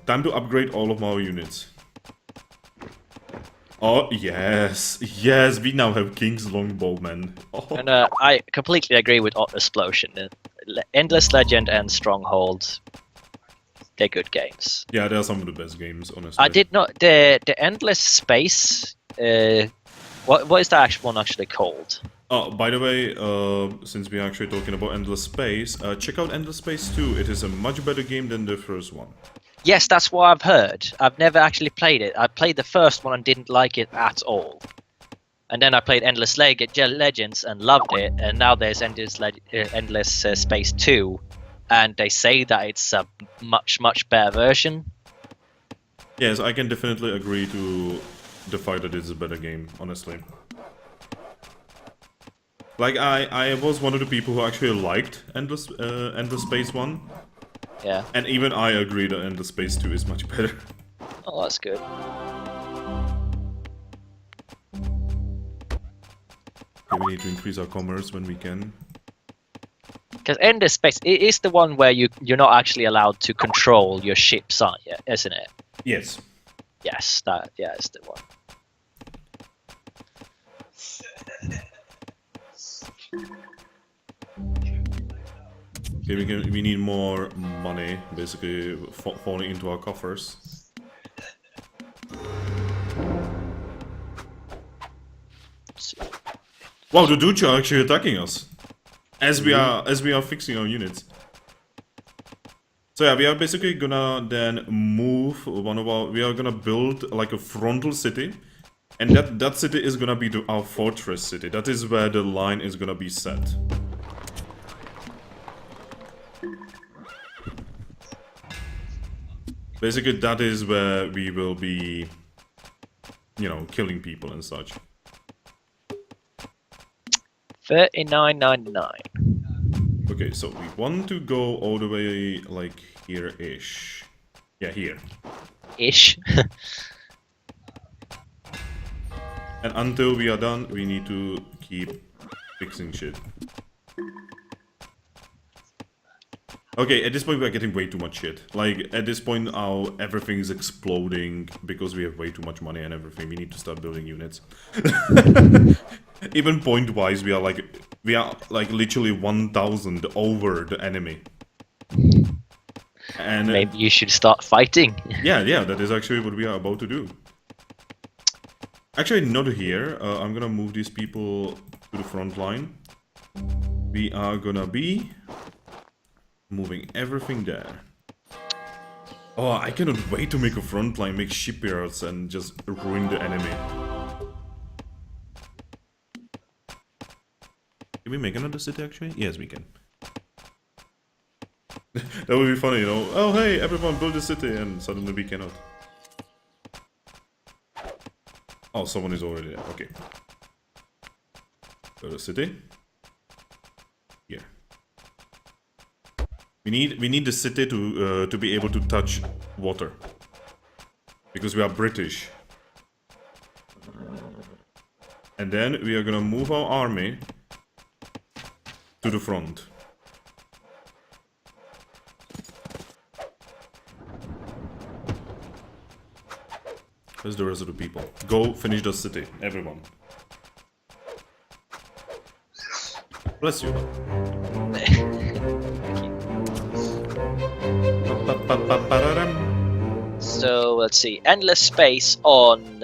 Time to upgrade all of our units. Oh, yes, yes, we now have King's Longbowmen. Oh. And I completely agree with Explosion. Endless Legend and Stronghold, they're good games. Yeah, they are some of the best games, honestly. I did not... The Endless Space... what is that one actually called? Oh, by the way, since we're actually talking about Endless Space, check out Endless Space 2. It is a much better game than the first one. Yes, that's what I've heard. I've never actually played it. I played the first one and didn't like it at all. And then I played Endless Legends and loved it. And now there's Endless Space 2. And they say that it's a much, much better version. Yes, I can definitely agree to the fact that it's a better game, honestly. Like, I was one of the people who actually liked Endless Space 1. Yeah. And even I agree that Endless Space 2 is much better. Oh, that's good. Okay, we need to increase our commerce when we can. Because Endless Space it is the one where you're not actually allowed to control your ships, aren't you? Isn't it? Yes. Yes, it's the one. Okay, we need more money, basically falling into our coffers. Wow, the dudes are actually attacking us as we are fixing our units. So yeah, we are basically gonna then move we are gonna build like a frontal city, and that city is gonna be our fortress city. That is where the line is gonna be set. Basically, that is where we will be, you know, killing people and such. 39.99. Okay, so we want to go all the way, like, here-ish. Yeah, here. Ish. And until we are done, we need to keep fixing shit. Okay, at this point we are getting way too much shit. Like, at this point now, everything is exploding because we have way too much money and everything. We need to start building units. Even point-wise, we are like literally 1,000 over the enemy. And maybe you should start fighting. yeah, that is actually what we are about to do. Actually, not here. I'm gonna move these people to the front line. We are gonna be moving everything there. Oh, I cannot wait to make a front line, make shipyards, and just ruin the enemy. Can we make another city, actually? Yes, we can. That would be funny, you know? Oh, hey, everyone build a city, and suddenly we cannot. Oh, someone is already there. Okay. Build a city. Here. We need the city to be able to touch water, because we are British. And then we are gonna move our army to the front. Where's the rest of the people? Go finish the city, everyone. Bless you. So let's see, Endless Space on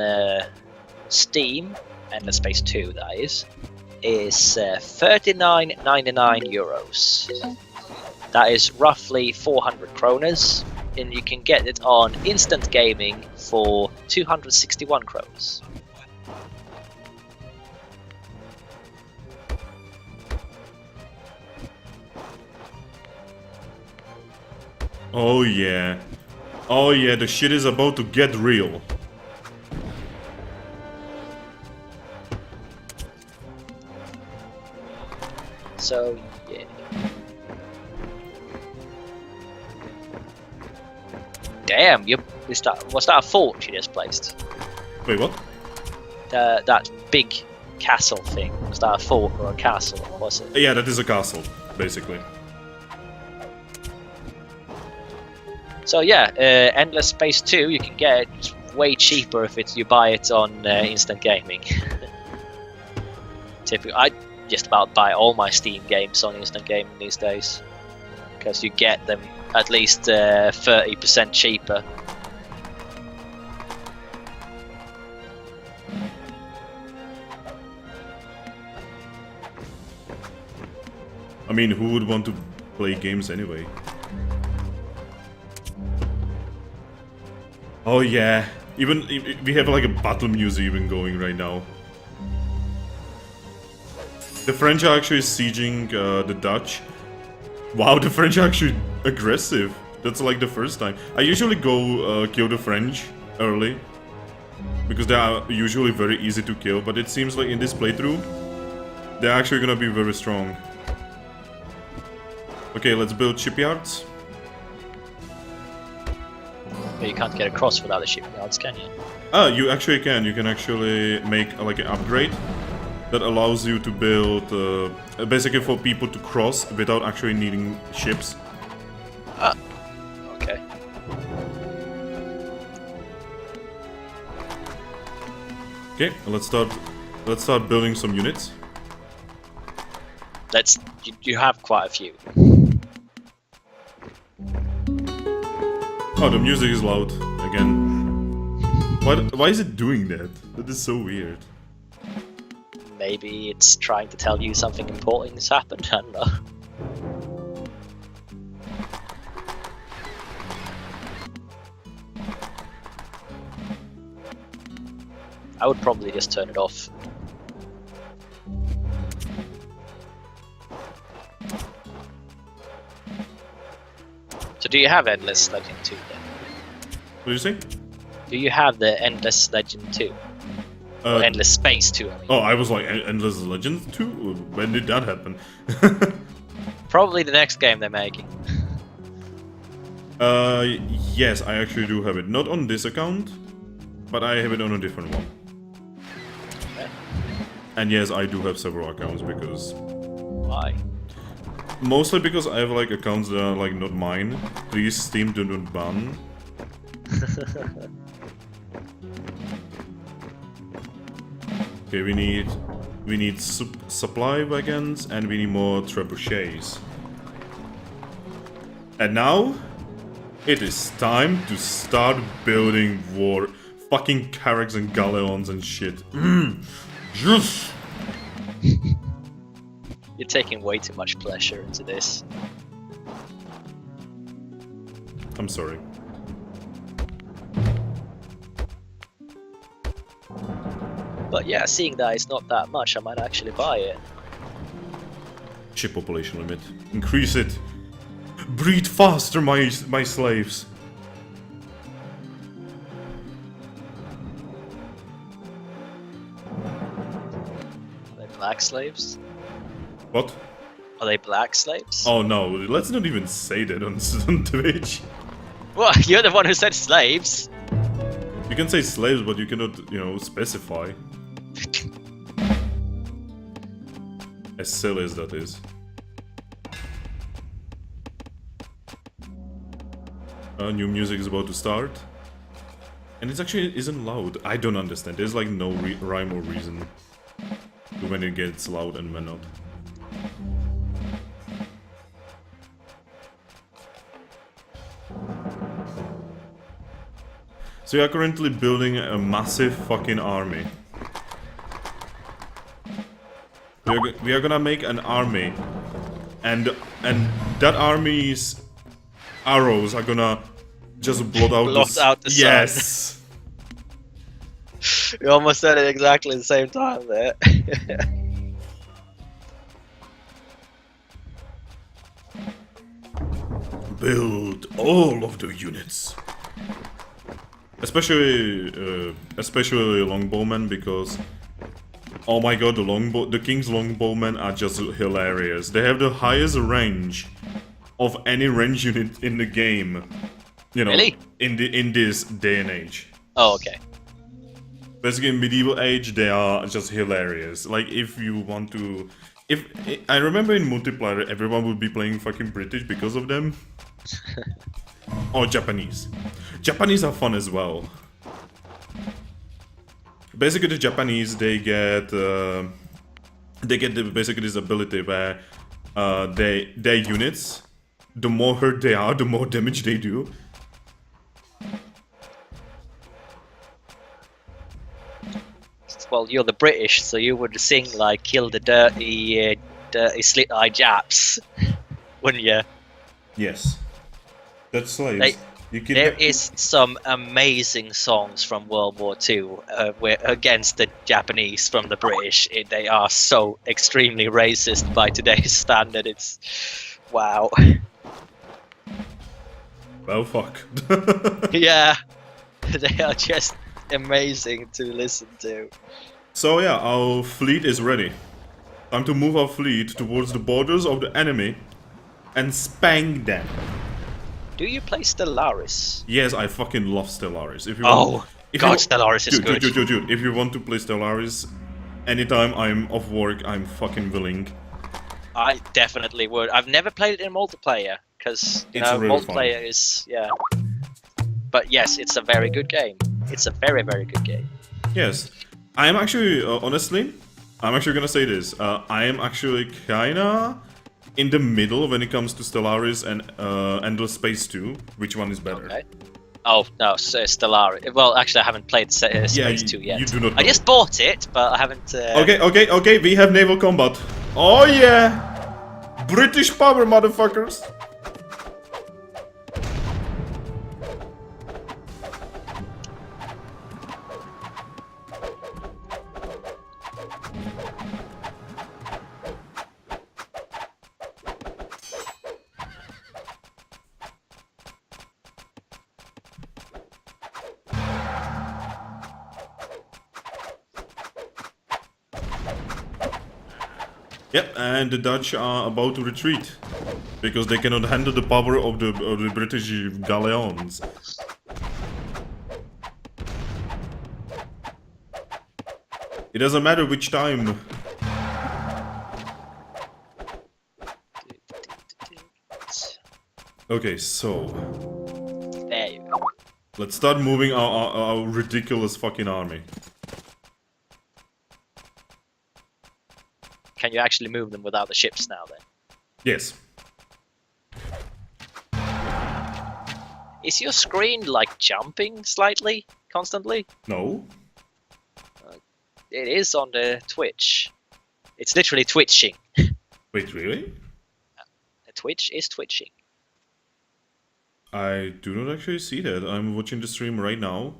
Steam, Endless Space 2 that is. is 39.99 euros. That is roughly 400 kroners, and you can get it on Instant Gaming for 261 kroners. Oh yeah. Oh yeah, the shit is about to get real. So, yeah. Damn, was that a fort you just placed? Wait, what? That big castle thing. Was that a fort or a castle? What was it? Yeah, that is a castle, basically. So yeah, Endless Space 2, you can get it way cheaper if you buy it on Instant Gaming. Typically, I just about buy all my Steam games on Instant Gaming these days, because you get them at least 30% cheaper. I mean, who would want to play games anyway? Oh yeah, even we have like a battle music even going right now. The French are actually sieging the Dutch. Wow, the French are actually aggressive. That's like the first time. I usually go kill the French early, because they are usually very easy to kill, but it seems like in this playthrough, they're actually gonna be very strong. Okay, let's build shipyards. But you can't get across without the shipyards, can you? Ah, you actually can. You can actually make like an upgrade that allows you to build, basically for people to cross without actually needing ships. Ah, okay. Okay, let's start building some units. You have quite a few. Oh, the music is loud again. Why is it doing that? That is so weird. Maybe it's trying to tell you something important has happened. I don't know. I would probably just turn it off. So do you have Endless Legend 2 then? What do you say? Do you have the Endless Legend 2? Or Endless Space 2, I mean. Oh, I was like, Endless Legends 2? When did that happen? Probably the next game they're making. Yes, I actually do have it. Not on this account, but I have it on a different one. Okay. And yes, I do have several accounts because... Why? Mostly because I have like accounts that are like not mine. Please, Steam, do not ban. Okay, we need supply wagons and we need more trebuchets. And now it is time to start building war fucking carracks and galleons and shit. Yes. You're taking way too much pleasure into this. I'm sorry. But yeah, seeing that it's not that much, I might actually buy it. Ship population limit. Increase it. Breed faster, my slaves. Are they black slaves? What? Are they black slaves? Oh no, let's not even say that on Twitch. What? You're the one who said slaves! You can say slaves, but you cannot, you know, specify. As silly as that is. New music is about to start. And it actually isn't loud. I don't understand. There's like no rhyme or reason to when it gets loud and when not. So you are currently building a massive fucking army. We are gonna make an army, and that army's arrows are gonna just blot out the sun. Yes. You almost said it exactly the same time there. Build all of the units. Especially longbowmen, because oh my god, the King's longbowmen are just hilarious. They have the highest range of any range unit in the game. You know, really? in this day and age. Oh, okay. Basically, in medieval age, they are just hilarious. Like, if you want to... I remember in multiplayer, everyone would be playing fucking British because of them. Or Japanese. Japanese are fun as well. Basically, the Japanese, they get basically this ability where their units, the more hurt they are, the more damage they do. Well, you're the British, so you would sing like "kill the dirty slit-eyed Japs," wouldn't you? Yes. That's slaves. There is some amazing songs from World War II where against the Japanese from the British. They are so extremely racist by today's standard. It's wow. Well, fuck. Yeah, they are just amazing to listen to. So yeah, our fleet is ready. Time to move our fleet towards the borders of the enemy and spank them. Do you play Stellaris? Yes, I fucking love Stellaris. If you Stellaris is good. Dude, if you want to play Stellaris, anytime I'm off work, I'm fucking willing. I definitely would. I've never played it in multiplayer, because, you know, really multiplayer fun. is, yeah. But yes, it's a very good game. It's a very, very good game. Yes. I am actually, honestly, I'm actually gonna say this. I am actually kinda in the middle when it comes to Stellaris and Endless Space 2. Which one is better? Okay. Oh, no, Stellaris. Well, actually, I haven't played Space 2 yet. You do not know. I just bought it, but I haven't... Okay, we have Naval Combat. Oh yeah! British power, motherfuckers! Yep, and the Dutch are about to retreat because they cannot handle the power of the British galleons. It doesn't matter which time. Okay, so There you go. let's start moving our ridiculous fucking army. Can you actually move them without the ships now, then? Yes. Is your screen, like, jumping slightly, constantly? No. It is on the Twitch. It's literally twitching. Wait, really? The Twitch is twitching. I do not actually see that. I'm watching the stream right now.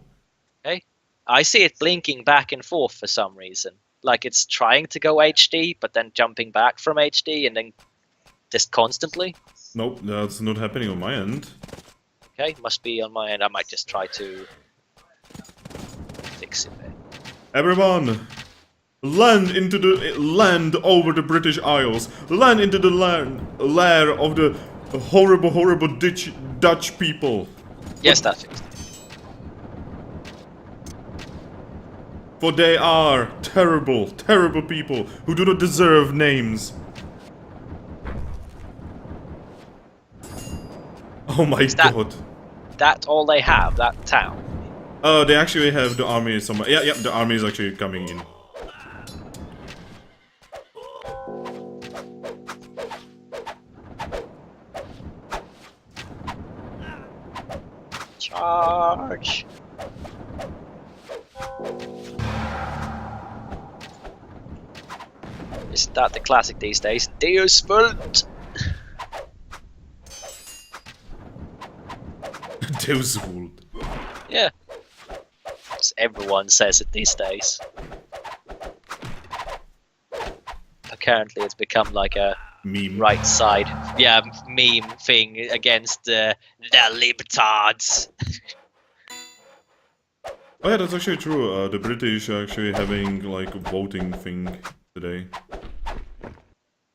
Okay. I see it blinking back and forth for some reason. Like it's trying to go HD, but then jumping back from HD and then just constantly. Nope, that's not happening on my end. Okay, must be on my end. I might just try to fix it there. Everyone, land over the British Isles. Land into the lair of the horrible Dutch people. Yes, that's it. For they are terrible people who do not deserve names. Oh my god. That all they have, that town? They actually have the army somewhere. Yeah, the army is actually coming in. Charge! Isn't that the classic these days? Deus Vult! Deus Vult. Yeah. Everyone says it these days. Apparently it's become like a Meme. right side, meme thing against the libtards. Oh yeah, that's actually true. The British are actually having like a voting thing today.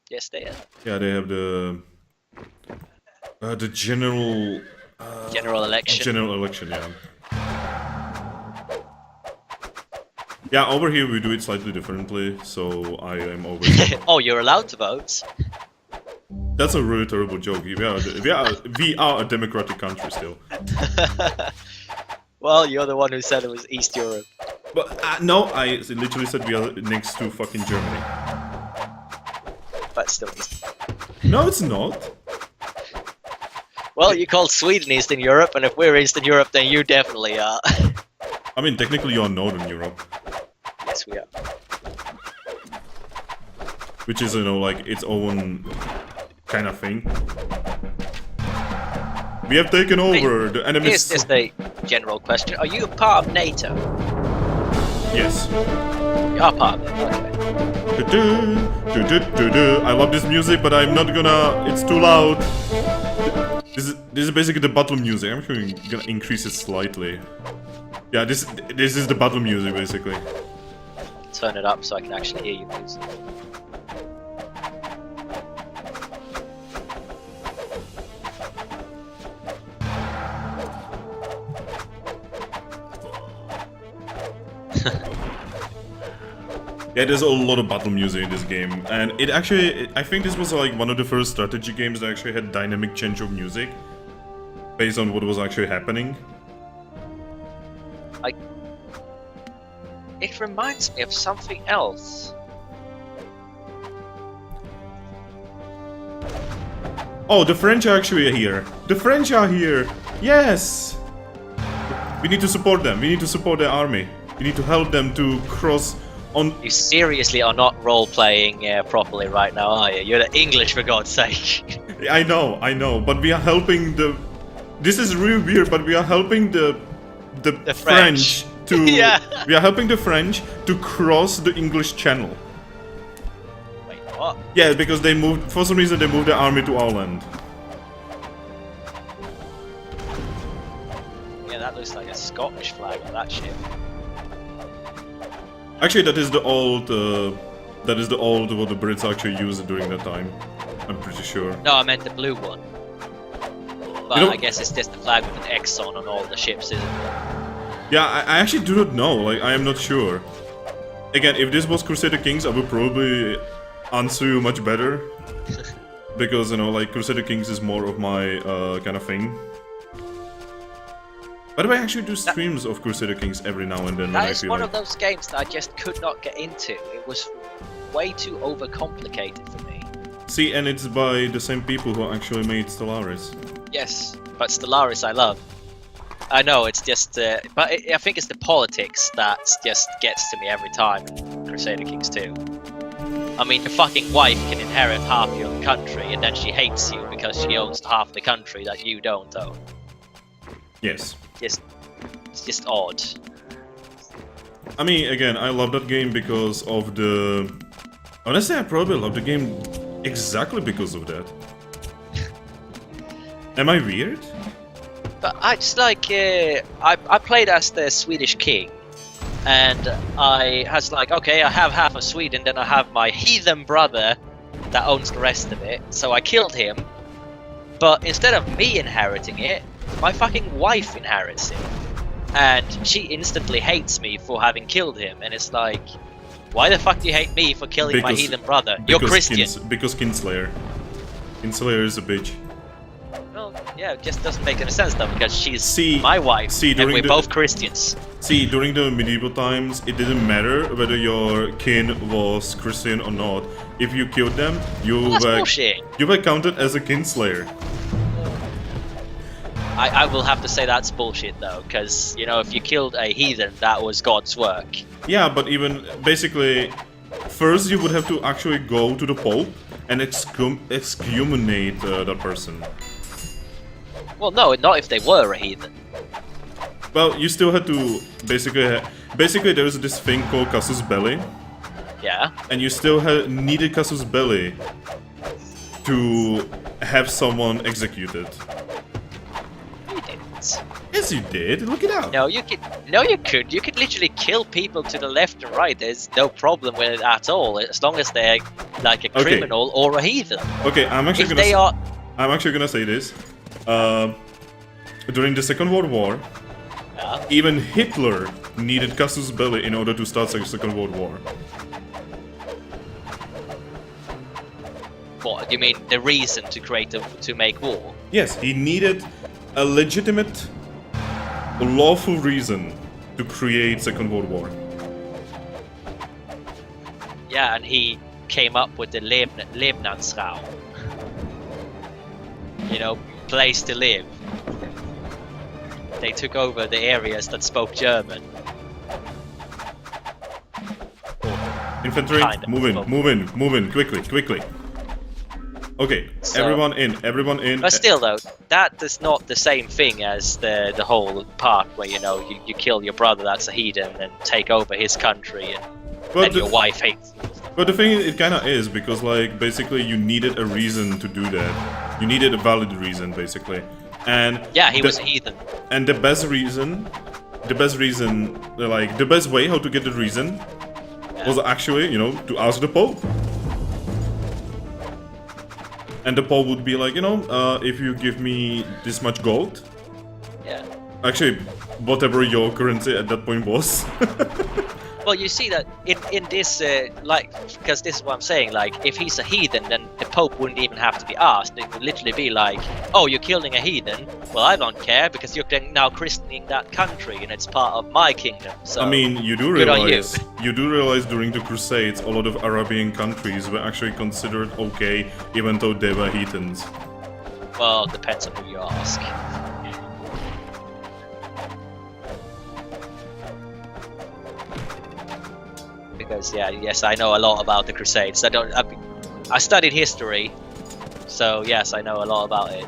Yes, they are. Yeah, they have the general General election. General election, yeah. Yeah, over here we do it slightly differently, so I am over. Oh, you're allowed to vote. That's a really terrible joke. We are a democratic country still. Well, you're the one who said it was East Europe. But no, I literally said we are next to fucking Germany. But still East. No, it's not. Well, you called Sweden Eastern Europe, and if we're Eastern Europe, then you definitely are. I mean, technically you're Northern Europe. Yes, we are. Which is, you know, like its own kind of thing. We have taken over the enemy's... Here's just a general question. Are you a part of NATO? Yes. You are part of it, okay. I love this music, but I'm not gonna... It's too loud. This is basically the battle music. I'm actually gonna increase it slightly. Yeah, this is the battle music, basically. Turn it up so I can actually hear you, please. Yeah, there's a lot of battle music in this game, and it actually, I think this was like one of the first strategy games that actually had dynamic change of music based on what was actually happening. It reminds me of something else. Oh, the French are actually here. The French are here. Yes. We need to support them. We need to support their army. We need to help them to cross on... You seriously are not role-playing properly right now, are you? You're the English, for God's sake. I know, but we are helping the... This is really weird, but we are helping the French to... Yeah. We are helping the French to cross the English Channel. Wait, what? Yeah, because they moved... For some reason, they moved their army to our land. Yeah, that looks like a Scottish flag on that ship. Actually, that is the old what the Brits actually used during that time. I'm pretty sure. No, I meant the blue one. But You know, I guess it's just the flag with an X on all the ships, isn't it? yeah, I actually do not know. Like, I am not sure. Again, if this was Crusader Kings, I would probably answer you much better. Because, you know, like, Crusader Kings is more of my kind of thing. By the way, I actually do streams of Crusader Kings every now and then when I That is feel one like... of those games that I just could not get into. It was way too overcomplicated for me. See, and it's by the same people who actually made Stellaris. Yes, but Stellaris I love. I know, it's just... but I think it's the politics that just gets to me every time in Crusader Kings 2. I mean, your fucking wife can inherit half your country, and then she hates you because she owns half the country that you don't own. Yes. It's just odd. I mean, again, I love that game because of the... Honestly, I probably love the game exactly because of that. Am I weird? But I just like... I played as the Swedish king. And I was like, okay, I have half of Sweden, then I have my heathen brother that owns the rest of it. So I killed him. But instead of me inheriting it, my fucking wife inherits it. And she instantly hates me for having killed him. And it's like, why the fuck do you hate me for killing my heathen brother? You're Christian. Because Kinslayer. Kinslayer is a bitch. Well, yeah, it just doesn't make any sense though, because she's my wife, and we're the, both Christians. See, during the medieval times, it didn't matter whether your kin was Christian or not. If you killed them, you were counted as a kinslayer. I will have to say that's bullshit though, because, you know, if you killed a heathen, that was God's work. Yeah, but even, basically, first you would have to actually go to the Pope and excommunicate that person. Well, no, not if they were a heathen. Well, you still had to basically there's this thing called casus belli. Yeah. And you still needed casus belli to have someone executed. You didn't. Yes, you did. Look it up. No, you could. No, you could. You could literally kill people to the left and right. There's no problem with it at all, as long as they're like a criminal or a heathen. Okay, I'm actually gonna say this. During the Second World War, even Hitler needed casus belli in order to start the Second World War. What? You mean the reason to make war? Yes, he needed a legitimate, lawful reason to create Second World War. Yeah, and he came up with the Lebensraum. You know, place to live. They took over the areas that spoke German. Infantry, move in, quickly. Okay, So, everyone in. But still, though, that is not the same thing as the whole part where, you know, you kill your brother that's a heathen and take over his country and your wife hates you. But the thing is, it kinda is, because, like, basically you needed a reason to do that. You needed a valid reason, basically. And yeah, he was a heathen. And the best reason, like, the best way how to get the reason was actually, you know, to ask the Pope. And the Pope would be like, you know, if you give me this much gold. Yeah. Actually, whatever your currency at that point was. Well, you see that in this, like, because this is what I'm saying, like, if he's a heathen, then the Pope wouldn't even have to be asked. It would literally be like, oh, you're killing a heathen? Well, I don't care, because you're now christening that country, and it's part of my kingdom, so... I mean, you do realize during the Crusades, a lot of Arabian countries were actually considered okay, even though they were heathens. Well, depends on who you ask. Because yes, I know a lot about the Crusades. I studied history, so yes, I know a lot about it.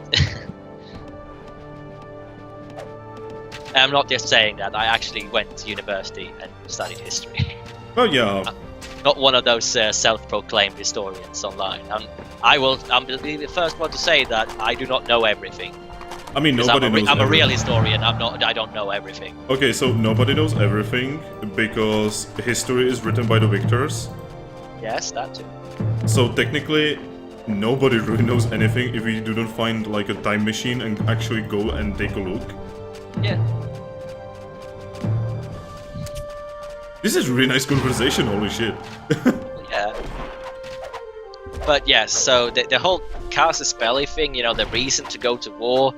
I'm not just saying that. I actually went to university and studied history. Oh yeah. Not one of those self-proclaimed historians online. I'm the first one to say that I do not know everything. I mean, nobody knows. I'm a real historian. I don't know everything. Okay, so nobody knows everything because history is written by the victors. Yes, that too. So technically, nobody really knows anything if we do not find like a time machine and actually go and take a look. Yeah. This is really nice conversation. Holy shit. Yeah. But yes, so the whole casus belli thing, you know, the reason to go to war,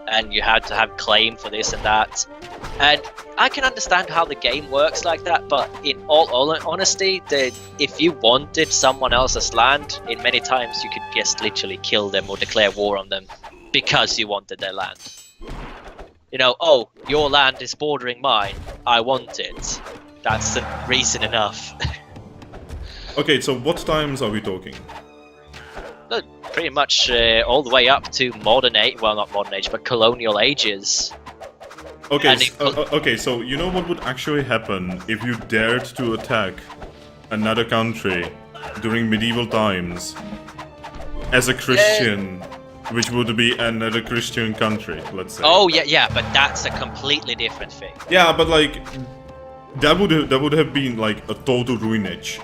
and you had to have claim for this and that. And I can understand how the game works like that, but in all honesty, if you wanted someone else's land, in many times you could just literally kill them or declare war on them because you wanted their land. You know, oh, your land is bordering mine, I want it. That's reason enough. Okay, so what times are we talking? Look, pretty much all the way up to modern age, well, not modern age, but colonial ages. Okay, okay, so you know what would actually happen if you dared to attack another country during medieval times as a Christian, which would be another Christian country, let's say. Oh yeah, but that's a completely different thing. Yeah, but like that would have been like a total ruinage.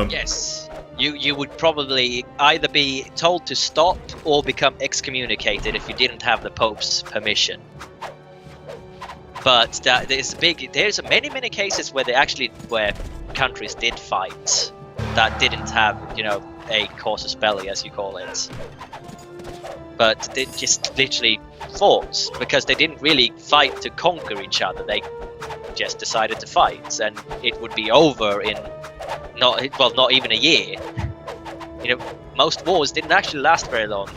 Yes. You would probably either be told to stop or become excommunicated if you didn't have the Pope's permission. But there's many cases where countries did fight that didn't have, you know, a casus belli, as you call it. But they just literally fought because they didn't really fight to conquer each other. They just decided to fight, and it would be over in not even a year. You know, most wars didn't actually last very long.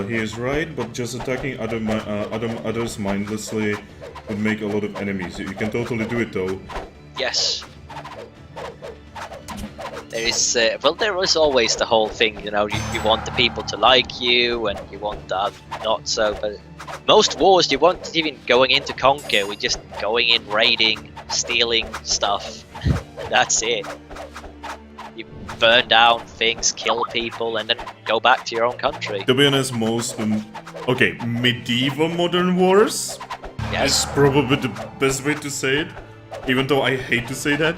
he is right, but just attacking others mindlessly would make a lot of enemies. You can totally do it though. Yes. There is, well, there is always the whole thing, you know, you want the people to like you, and you want that not so, but most wars you want even going in to conquer, we're just going in, raiding, stealing stuff, that's it. You burn down things, kill people, and then go back to your own country. To be honest, most, medieval modern wars is probably the best way to say it, even though I hate to say that.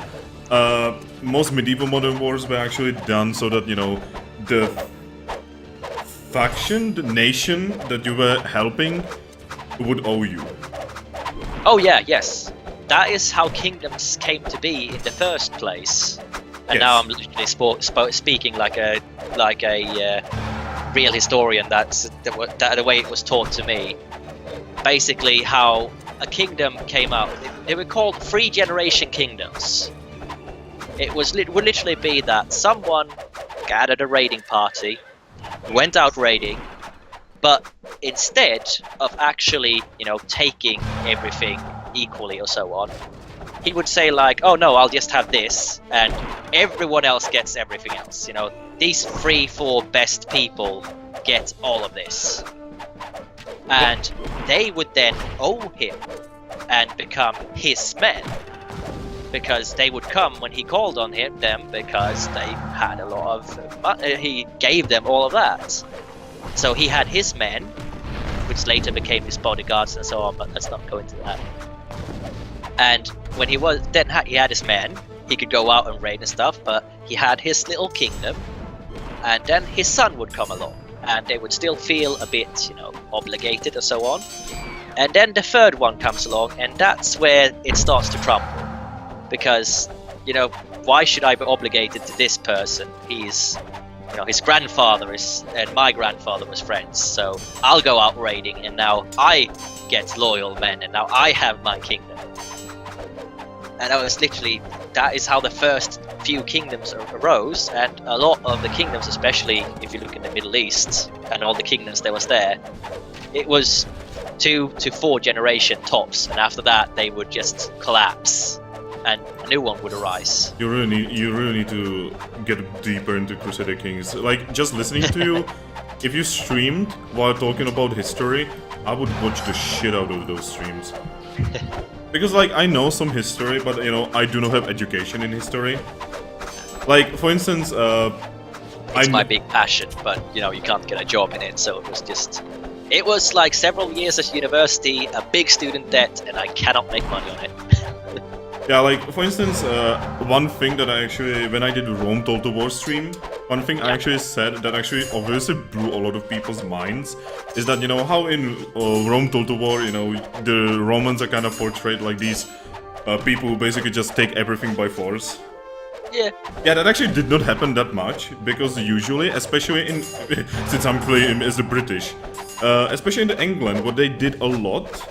Most medieval modern wars were actually done so that, you know, the faction, the nation that you were helping would owe you. Oh yeah, yes. That is how kingdoms came to be in the first place. And now I'm literally speaking like a real historian. That's the way it was taught to me. Basically, how a kingdom came out. They were called 3-generation kingdoms. It would literally be that someone gathered a raiding party, went out raiding, but instead of actually, you know, taking everything equally or so on, he would say like, oh no, I'll just have this, and everyone else gets everything else. You know, these 3-4 best people get all of this. And they would then owe him and become his men. Because they would come when he called on them because they had a lot of he gave them all of that. So he had his men, which later became his bodyguards and so on, but let's not go into that. And when he had his men, he could go out and raid and stuff, but he had his little kingdom, and then his son would come along, and they would still feel a bit, you know, obligated and so on. And then the third one comes along, and that's where it starts to crumble. Because, you know, why should I be obligated to this person? He's, you know, his grandfather is, and my grandfather was friends, so I'll go out raiding, and now I get loyal men, and now I have my kingdom. And that is how the first few kingdoms arose, and a lot of the kingdoms, especially if you look in the Middle East, and all the kingdoms that was there, it was 2 to 4 generation tops, and after that they would just collapse. And a new one would arise. You really need to get deeper into Crusader Kings. Like, just listening to you, if you streamed while talking about history, I would watch the shit out of those streams. Because, like, I know some history, but, you know, I do not have education in history. Like, for instance, it's my big passion, but, you know, you can't get a job in it, so it was like several years at university, a big student debt, and I cannot make money on it. Yeah, like, for instance, one thing that I actually, when I did the Rome Total War stream, one thing I actually said that actually obviously blew a lot of people's minds is that, you know, how in Rome Total War, you know, the Romans are kind of portrayed like these people who basically just take everything by force. Yeah. Yeah, that actually did not happen that much, because usually, especially in, since I'm playing as the British, especially in England, what they did a lot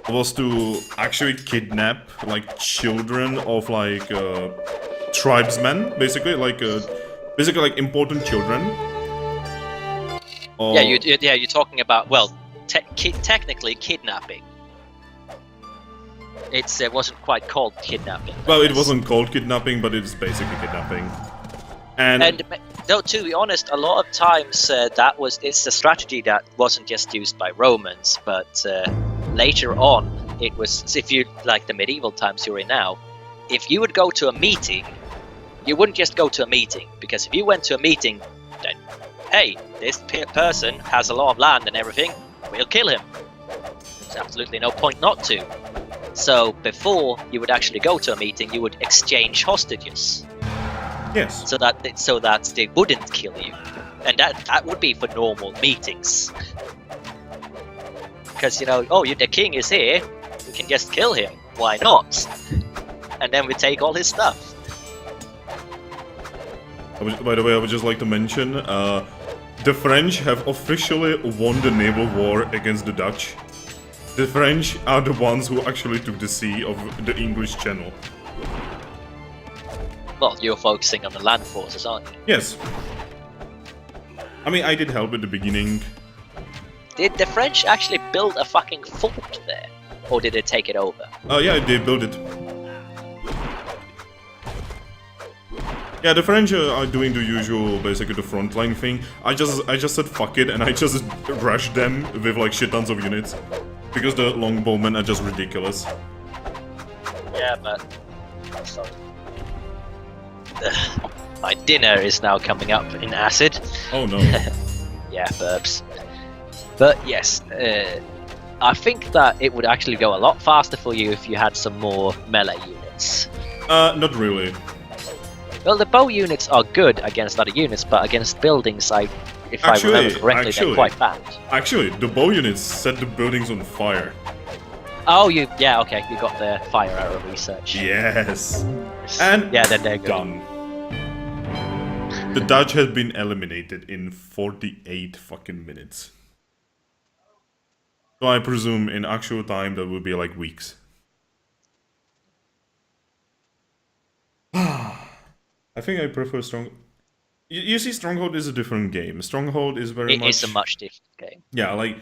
was to actually kidnap, like, children of, like, tribesmen, basically like important children. You're talking about, well, technically kidnapping. It wasn't quite called kidnapping. Well, it wasn't called kidnapping, but it's basically kidnapping. And though, to be honest, a lot of times it's a strategy that wasn't just used by Romans, but later on, it was, if you like the medieval times you're in now, if you would go to a meeting, you wouldn't just go to a meeting, because if you went to a meeting, then, hey, this person has a lot of land and everything, we'll kill him. There's absolutely no point not to. So before you would actually go to a meeting, you would exchange hostages. Yes. So that they wouldn't kill you, and that would be for normal meetings. Because, you know, the king is here, we can just kill him. Why not? And then we take all his stuff. By the way, I would just like to mention, the French have officially won the naval war against the Dutch. The French are the ones who actually took the sea of the English Channel. Well, you're focusing on the land forces, aren't you? Yes. I mean, I did help at the beginning. Did the French actually build a fucking fort there? Or did they take it over? Oh yeah, they built it. Yeah, the French are doing the usual, basically the frontline thing. I just said fuck it, and I just rushed them with like shit tons of units. Because the longbowmen are just ridiculous. Yeah, but... Sorry. My dinner is now coming up in acid. Oh no. Yeah, burps. But yes, I think that it would actually go a lot faster for you if you had some more melee units. Not really. Well, the bow units are good against other units, but against buildings, if I remember correctly, they're quite bad. Actually, the bow units set the buildings on fire. Oh, yeah, okay, you got the fire arrow research. Yes. And yeah, then they're good. Done. The Dutch had been eliminated in 48 fucking minutes. So I presume in actual time that would be like weeks. I think I prefer Stronghold. You see, Stronghold is a different game. Stronghold is very much... It's a much different game. Yeah, like...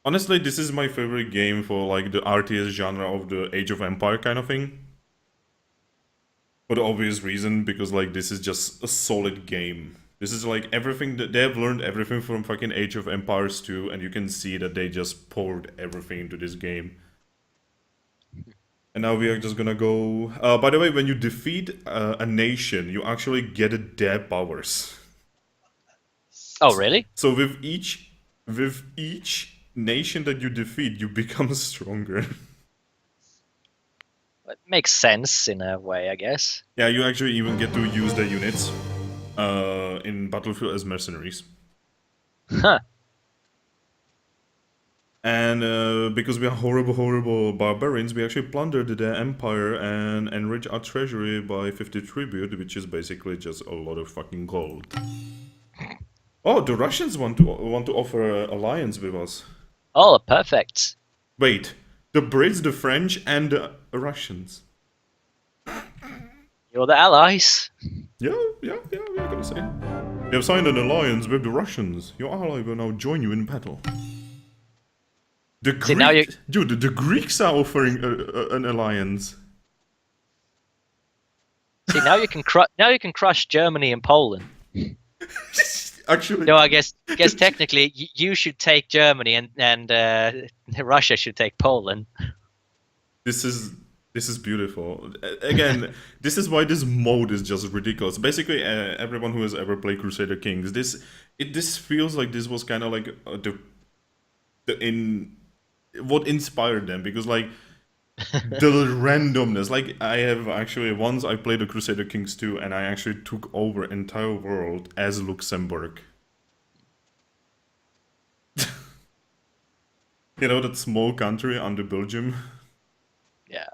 Honestly, this is my favorite game for like the RTS genre of the Age of Empire kind of thing. For the obvious reason, because like this is just a solid game. This is like everything that they have learned everything from fucking Age of Empires 2, and you can see that they just poured everything into this game. And now we are just gonna go... by the way, when you defeat a nation, you actually get their powers. Oh, really? So with each nation that you defeat, you become stronger. It makes sense in a way, I guess. Yeah, you actually even get to use their units in Battlefield as mercenaries. Huh. And because we are horrible barbarians, we actually plundered their empire and enriched our treasury by 50 tribute, which is basically just a lot of fucking gold. Oh, the Russians want to offer an alliance with us. Oh, perfect. Wait, the Brits, the French, and the Russians. You're the allies. Yeah, we're gonna say. You have signed an alliance with the Russians. Your ally will now join you in battle. The Greeks are offering an alliance. See, now you can crush Germany and Poland. Actually, no, I guess technically you should take Germany and Russia should take Poland. This is beautiful. Again, this is why this mode is just ridiculous. Basically, everyone who has ever played Crusader Kings, this feels like this was kind of like what inspired them, because like the randomness. Like once I played the Crusader Kings 2 and I actually took over entire world as Luxembourg. You know, that small country under Belgium? Yeah.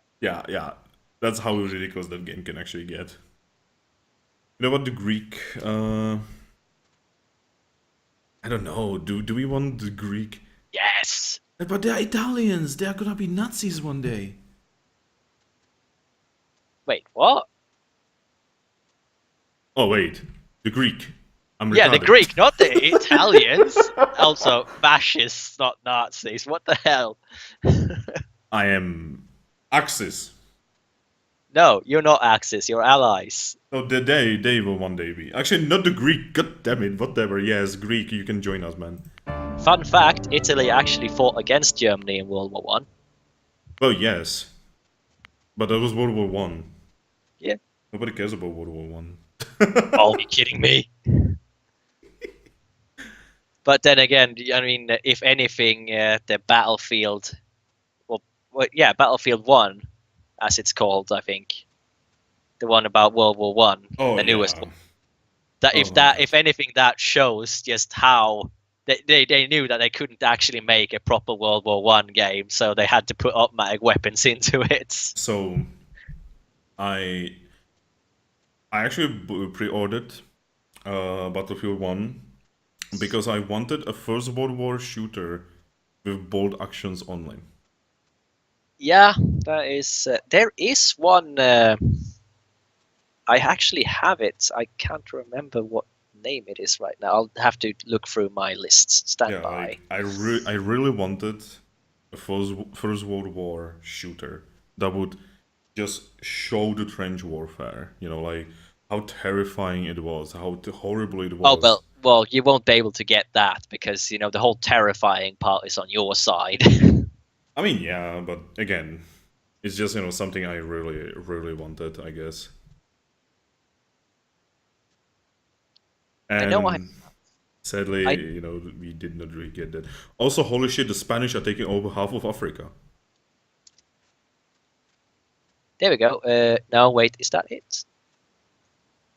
That's how ridiculous that game can actually get. You know what, the Greek... I don't know, do we want the Greek... Yes! But they're Italians, they're gonna be Nazis one day. Wait, what? Oh wait, the Greek. Yeah, the Greek, not the Italians. Also, fascists, not Nazis. What the hell? I am Axis. No, you're not Axis. You're allies. No, they will one day be. Actually, not the Greek. God damn it. Whatever. Yes, Greek. You can join us, man. Fun fact: Italy actually fought against Germany in World War One. Oh yes, but that was World War One. Yeah. Nobody cares about World War One. Oh, you kidding me? But then again, I mean, if anything, the Battlefield, Battlefield 1, as it's called, I think, the one about World War One, the newest one. If anything, that shows just how they knew that they couldn't actually make a proper World War One game, so they had to put automatic weapons into it. So, I actually pre-ordered Battlefield 1 because I wanted a First World War shooter with bold actions online. Yeah, that is. There is one. I actually have it. I can't remember what name it is right now. I'll have to look through my lists. Stand Yeah, by. like I really wanted a First World War shooter that would just show the trench warfare. You know, like how terrifying it was, how horrible it Oh was. well, you won't be able to get that because the whole terrifying part is on your side. I mean, yeah, but again, it's just something I really wanted, I guess. I know And sadly, I we did not really get that. Also, holy shit, the Spanish are taking over half of Africa. There we go. No, wait, is that it?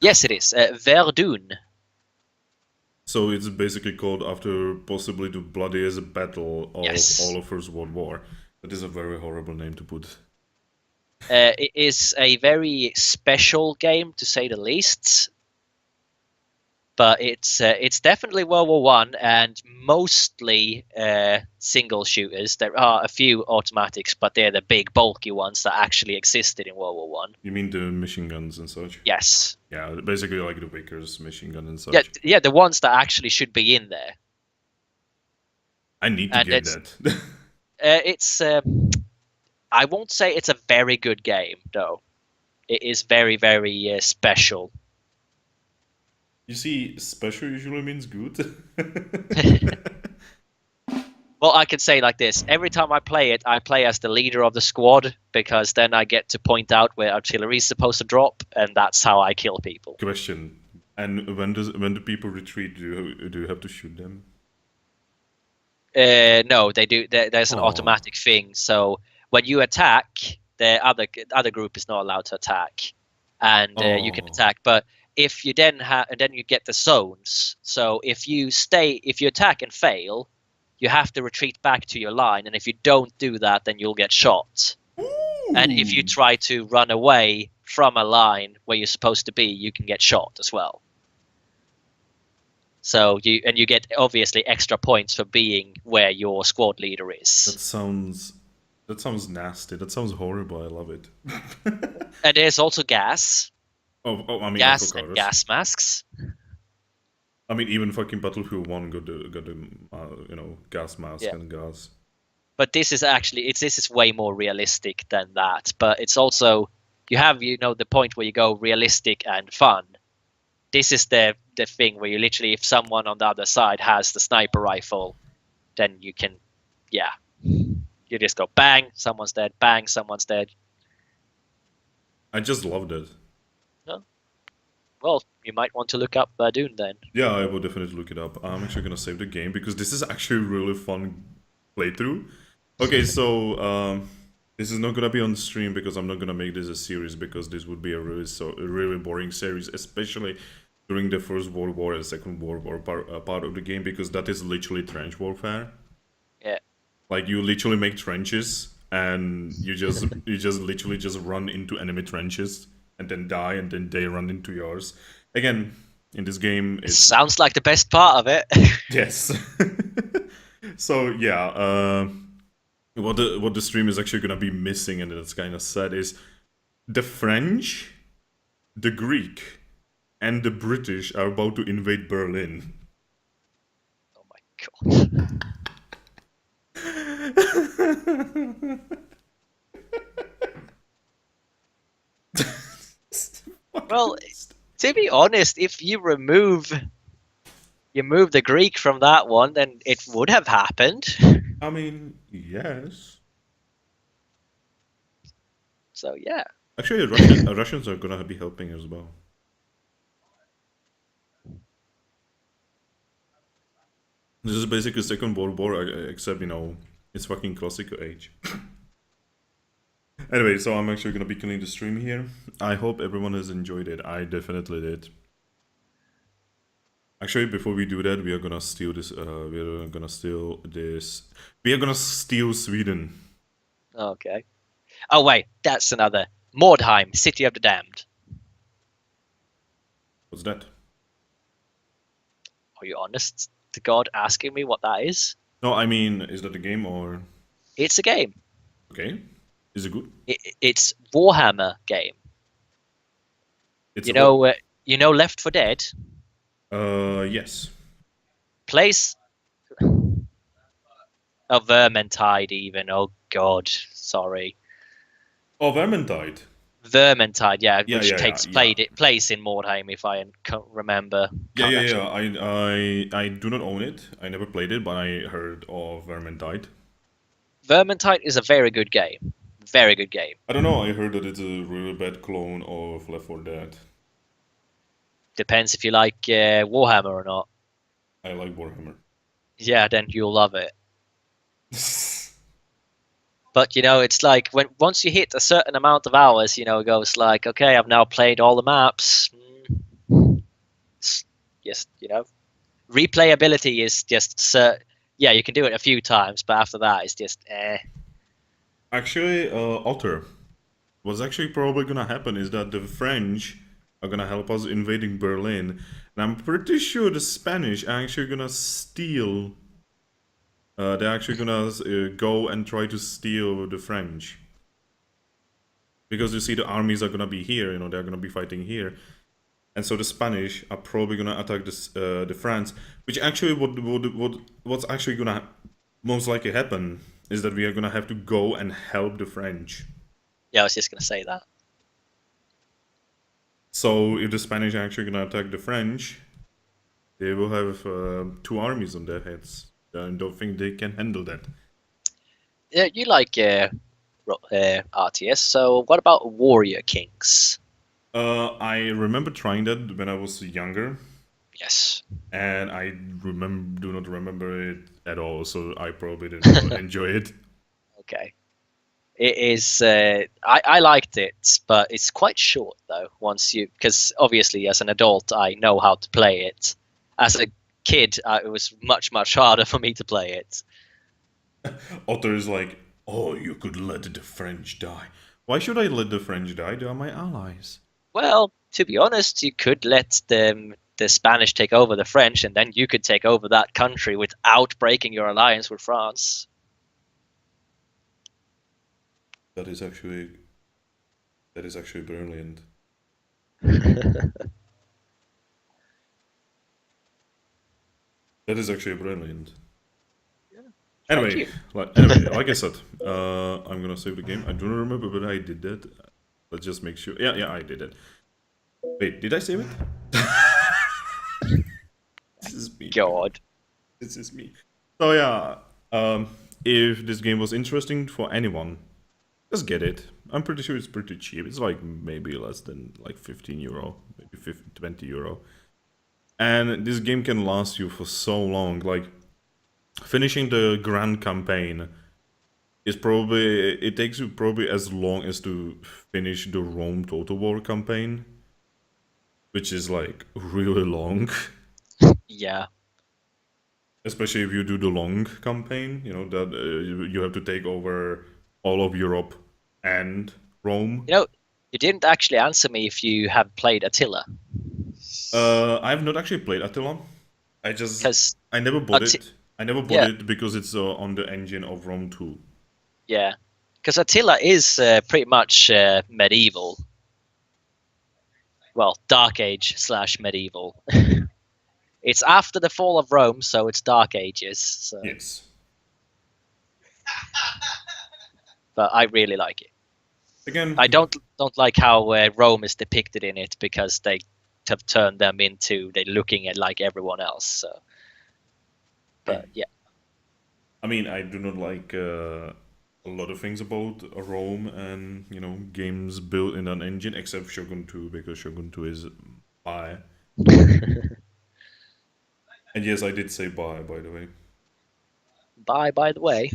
Yes, it is. Verdun. So it's basically called after possibly the bloodiest battle of Yes. all of First World War. That is a very horrible name to put. It is a very special game, to say the least. But it's definitely World War One and mostly single shooters. There are a few automatics, but they're the big bulky ones that actually existed in World War One. You mean the machine guns and such? Yes. Yeah, basically like the Vickers machine gun and such. Yeah, the ones that actually should be in there. I need to get that. It's I won't say it's a very good game though. It is very, very special. You see, special usually means good. Well, I can say like this. Every time I play it, I play as the leader of the squad because then I get to point out where artillery is supposed to drop, and that's how I kill people. Question. And when do people retreat? Do you have to shoot them? No, they do. There's an automatic thing. So when you attack, the other group is not allowed to attack, and you can attack. But if you then you get the zones. So if you attack and fail, you have to retreat back to your line, and if you don't do that, then you'll get shot. Ooh. And if you try to run away from a line where you're supposed to be, you can get shot as well. So you get obviously extra points for being where your squad leader is. That sounds nasty. That sounds horrible. I love it. And there's also gas. I mean, gas and gas masks. I mean, even fucking Battlefield 1 got the gas mask and gas. But this is actually this is way more realistic than that. But it's also you have the point where you go realistic and fun. This is the thing where you literally, if someone on the other side has the sniper rifle, then you can, you just go bang, someone's dead, bang, someone's dead. I just loved it. No? Well, you might want to look up Verdun then. Yeah, I will definitely look it up. I'm actually gonna save the game because this is actually a really fun playthrough. Okay, so this is not gonna be on the stream because I'm not gonna make this a series because this would be a really boring series, especially during the First World War and Second World War part of the game, because that is literally trench warfare. Yeah. Like you literally make trenches and you just literally just run into enemy trenches and then die, and then they run into yours. Again, in this game, it sounds like the best part of it. Yes. So yeah, what the stream is actually gonna be missing, and it's kind of sad, is the French, the Greek, and the British are about to invade Berlin. Oh my god. Well, to be honest, if you remove the Greek from that one, then it would have happened. I mean, yes. So yeah. Actually, Russians are gonna be helping as well. This is basically Second World War, except it's fucking classical age. Anyway, so I'm actually gonna be killing the stream here. I hope everyone has enjoyed it. I definitely did. Actually, before we do that, we are gonna steal this. We are gonna steal Sweden. Okay. Oh wait, that's another. Mordheim, City of the Damned. What's that? Are you honest to God asking me what that is? No, I mean, is that a game or? It's a game. Okay. Is it good? It's Warhammer game. It's you know Left 4 Dead? Yes. Place a Vermintide even. Oh God, sorry. Oh, Vermintide. Vermintide, yeah, Yeah, which yeah, yeah, takes yeah. place in Mordheim, if I can't remember. Yeah, Can't yeah, actually. yeah. I do not own it. I never played it, but I heard of Vermintide. Vermintide is a very good game. Very good game. I don't know. I heard that it's a really bad clone of Left 4 Dead. Depends if you like Warhammer or not. I like Warhammer. Yeah, then you'll love it. But you know, it's like when once you hit a certain amount of hours, you know, it goes like, okay, I've now played all the maps. Yes, you know, replayability is just yeah, you can do it a few times, but after that, it's just eh. Actually, Otter, what's actually probably gonna happen is that the French are gonna help us invading Berlin, and I'm pretty sure the Spanish are actually gonna steal. They're actually gonna go and try to steal the French. Because you see, the armies are gonna be here. You know, they're gonna be fighting here, and so the Spanish are probably gonna attack the France. Which actually, what's actually gonna most likely happen is that we are gonna have to go and help the French. Yeah, I was just gonna say that. So if the Spanish are actually gonna attack the French, they will have two armies on their heads. I don't think they can handle that. Yeah, you like RTS. So what about Warrior Kings? I remember trying that when I was younger, Yes. and I do not remember it at all. So I probably did not enjoy it. Okay. It is. I liked it, but it's quite short though. Once you, because obviously as an adult I know how to play it. As a kid, it was much harder for me to play it. Otto is like, "Oh, you could let the French die. Why should I let the French die? They are my allies." Well, to be honest, you could let the Spanish take over the French, and then you could take over that country without breaking your alliance with France. That is actually brilliant. That is actually brilliant. Thank Anyway, you. like I said, I'm gonna save the game. I do not remember whether I did that. Let's just make sure. Yeah, yeah, I did it. Wait, did I save it? This is me. God. This is me. So yeah, if this game was interesting for anyone, just get it. I'm pretty sure it's pretty cheap. It's like maybe less than like 15 euro, maybe 50, 20 euro. And this game can last you for so long. Like finishing the grand campaign is probably, it takes you probably as long as to finish the Rome Total War campaign, which is like really long. Yeah. Especially if you do the long campaign, you know that you have to take over all of Europe and Rome. You know, you didn't actually answer me if you have played Attila. I have not actually played Attila. Because I never bought it. I never bought yeah, it because it's on the engine of Rome 2. yeah. Because Attila is pretty much medieval. Well, Dark Age / medieval. It's after the fall of Rome, so it's Dark Ages. So. Yes. But I really like it. Again, I don't like how Rome is depicted in it because they have turned them into they're looking at like everyone else. So, but yeah, I mean, I do not like a lot of things about Rome and games built in an engine, except Shogun 2 because Shogun 2 is bi. And yes, I did say bi, by the way. by the way.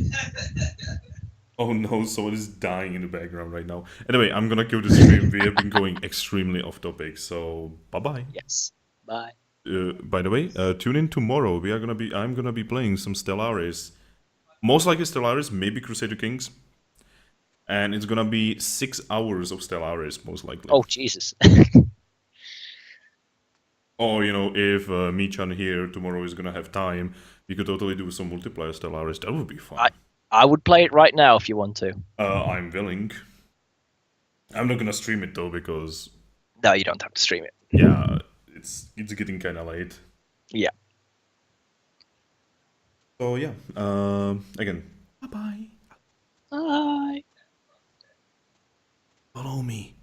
Oh no, someone is dying in the background right now. Anyway, I'm gonna kill the stream. We have been going extremely off topic, so bye bye. Yes, bye. By the way, tune in tomorrow. I'm gonna be playing some Stellaris. Most likely Stellaris, maybe Crusader Kings. And it's gonna be 6 hours of Stellaris, most likely. Oh Jesus. Or, if Michan here tomorrow is gonna have time, we could totally do some multiplayer Stellaris. That would be fun. I would play it right now if you want to. I'm willing. I'm not gonna stream it though because... No, you don't have to stream it. Yeah, it's getting kind of late. Yeah. So yeah, again, bye-bye. Bye. Follow me.